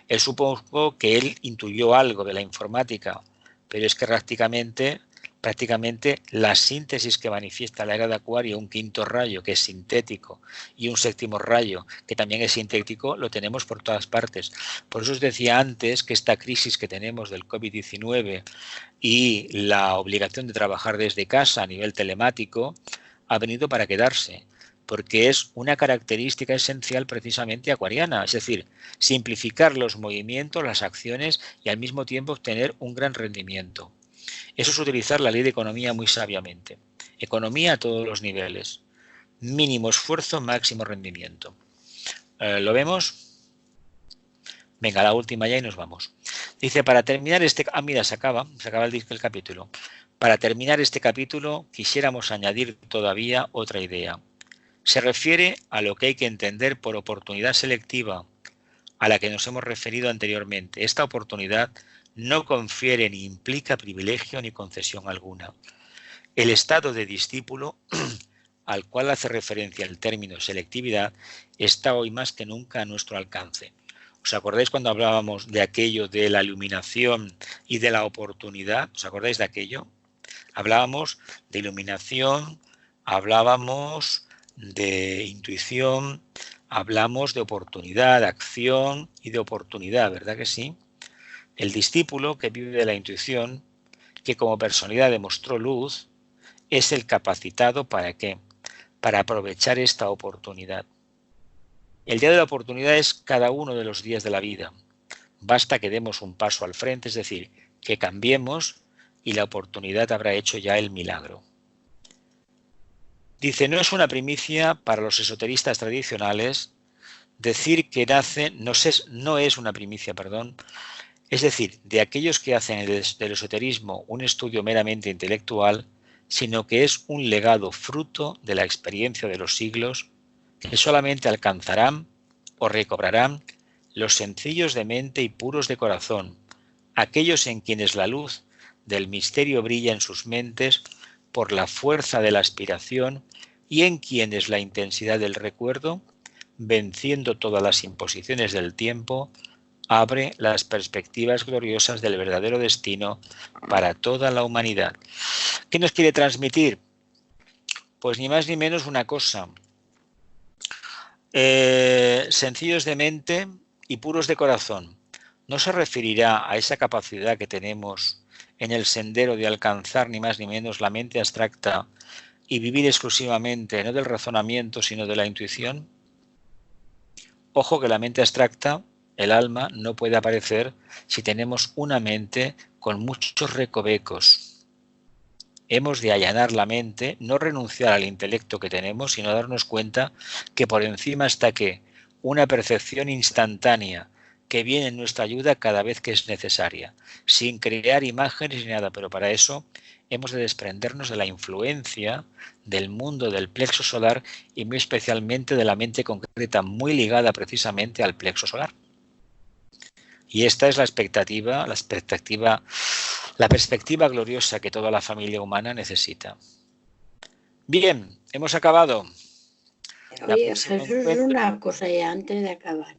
Él supongo que él intuyó algo de la informática, pero es que prácticamente la síntesis que manifiesta la era de Acuario, un quinto rayo que es sintético y un séptimo rayo que también es sintético, lo tenemos por todas partes. Por eso os decía antes que esta crisis que tenemos del COVID-19 y la obligación de trabajar desde casa a nivel telemático ha venido para quedarse, porque es una característica esencial precisamente acuariana, es decir, simplificar los movimientos, las acciones y al mismo tiempo obtener un gran rendimiento. Eso es utilizar la ley de economía muy sabiamente. Economía a todos los niveles. Mínimo esfuerzo, máximo rendimiento. ¿Lo vemos? Venga, la última ya y nos vamos. Dice, para terminar este... mira, se acaba el capítulo. Para terminar este capítulo quisiéramos añadir todavía otra idea. Se refiere a lo que hay que entender por oportunidad selectiva, a la que nos hemos referido anteriormente. Esta oportunidad no confiere ni implica privilegio ni concesión alguna. El estado de discípulo, al cual hace referencia el término selectividad, está hoy más que nunca a nuestro alcance. ¿Os acordáis cuando hablábamos de aquello de la iluminación y de la oportunidad? ¿Os acordáis de aquello? Hablábamos de iluminación, hablábamos de intuición, hablamos de oportunidad, de acción y de oportunidad, ¿verdad que sí? El discípulo que vive de la intuición, que como personalidad demostró luz, es el capacitado ¿para qué? Para aprovechar esta oportunidad. El día de la oportunidad es cada uno de los días de la vida. Basta que demos un paso al frente, es decir, que cambiemos y la oportunidad habrá hecho ya el milagro. Dice, no es una primicia para los esoteristas tradicionales decir que nace, no es una primicia, perdón, es decir, de aquellos que hacen del esoterismo un estudio meramente intelectual, sino que es un legado fruto de la experiencia de los siglos que solamente alcanzarán o recobrarán los sencillos de mente y puros de corazón, aquellos en quienes la luz del misterio brilla en sus mentes por la fuerza de la aspiración y en quienes la intensidad del recuerdo, venciendo todas las imposiciones del tiempo, abre las perspectivas gloriosas del verdadero destino para toda la humanidad. ¿Qué nos quiere transmitir? Pues ni más ni menos una cosa. Sencillos de mente y puros de corazón. No se referirá a esa capacidad que tenemos en el sendero de alcanzar ni más ni menos la mente abstracta y vivir exclusivamente no del razonamiento sino de la intuición. Ojo que la mente abstracta, el alma, no puede aparecer si tenemos una mente con muchos recovecos. Hemos de allanar la mente, no renunciar al intelecto que tenemos, sino darnos cuenta que por encima está que una percepción instantánea que viene en nuestra ayuda cada vez que es necesaria, sin crear imágenes ni nada, pero para eso hemos de desprendernos de la influencia del mundo del plexo solar y muy especialmente de la mente concreta, muy ligada precisamente al plexo solar. Y esta es la perspectiva gloriosa que toda la familia humana necesita. Bien, hemos acabado. Oye, Jesús, una cosa ya antes de acabar.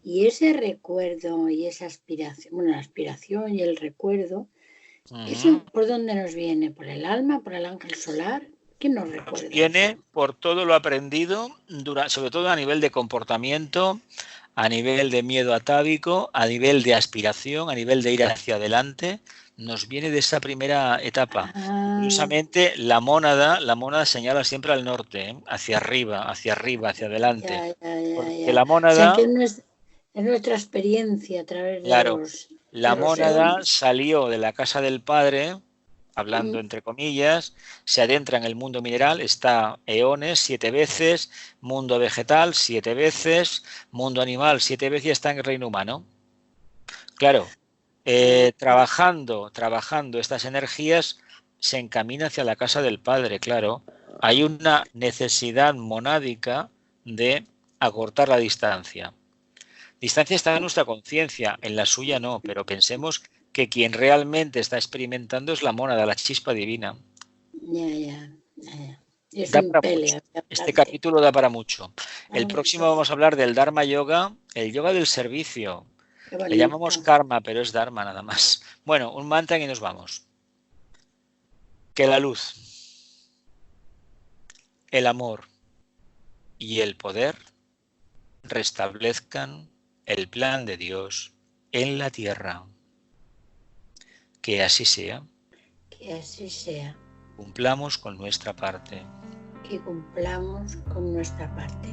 Y ese recuerdo y esa aspiración, bueno, la aspiración y el recuerdo, ¿eso por dónde nos viene? ¿Por el alma? ¿Por el ángel solar? ¿Quién nos recuerda? Nos viene por todo lo aprendido, sobre todo a nivel de comportamiento, a nivel de miedo atávico, a nivel de aspiración, a nivel de ir hacia adelante, nos viene de esa primera etapa. Curiosamente, la mónada señala siempre al norte, hacia arriba, hacia adelante. Porque la mónada... O sea, que es nuestra experiencia a través de la mónada salió de la casa del padre, hablando entre comillas, se adentra en el mundo mineral, está eones 7 veces, mundo vegetal 7 veces, mundo animal 7 veces y está en el reino humano. Claro, trabajando estas energías se encamina hacia la casa del padre, claro. Hay una necesidad monádica de acortar la distancia. Distancia está en nuestra conciencia, en la suya no, pero pensemos que quien realmente está experimentando es la mónada, la chispa divina. Ya. Es Da un para pelea. mucho. Este capítulo da para mucho. El próximo vamos a hablar del Dharma Yoga, el yoga del servicio. Qué Le llamamos bonito. karma, pero es Dharma nada más. Bueno, un mantra y nos vamos. Que la luz, el amor y el poder restablezcan el plan de Dios en la tierra. Que así sea. Que así sea. Cumplamos con nuestra parte. Que cumplamos con nuestra parte.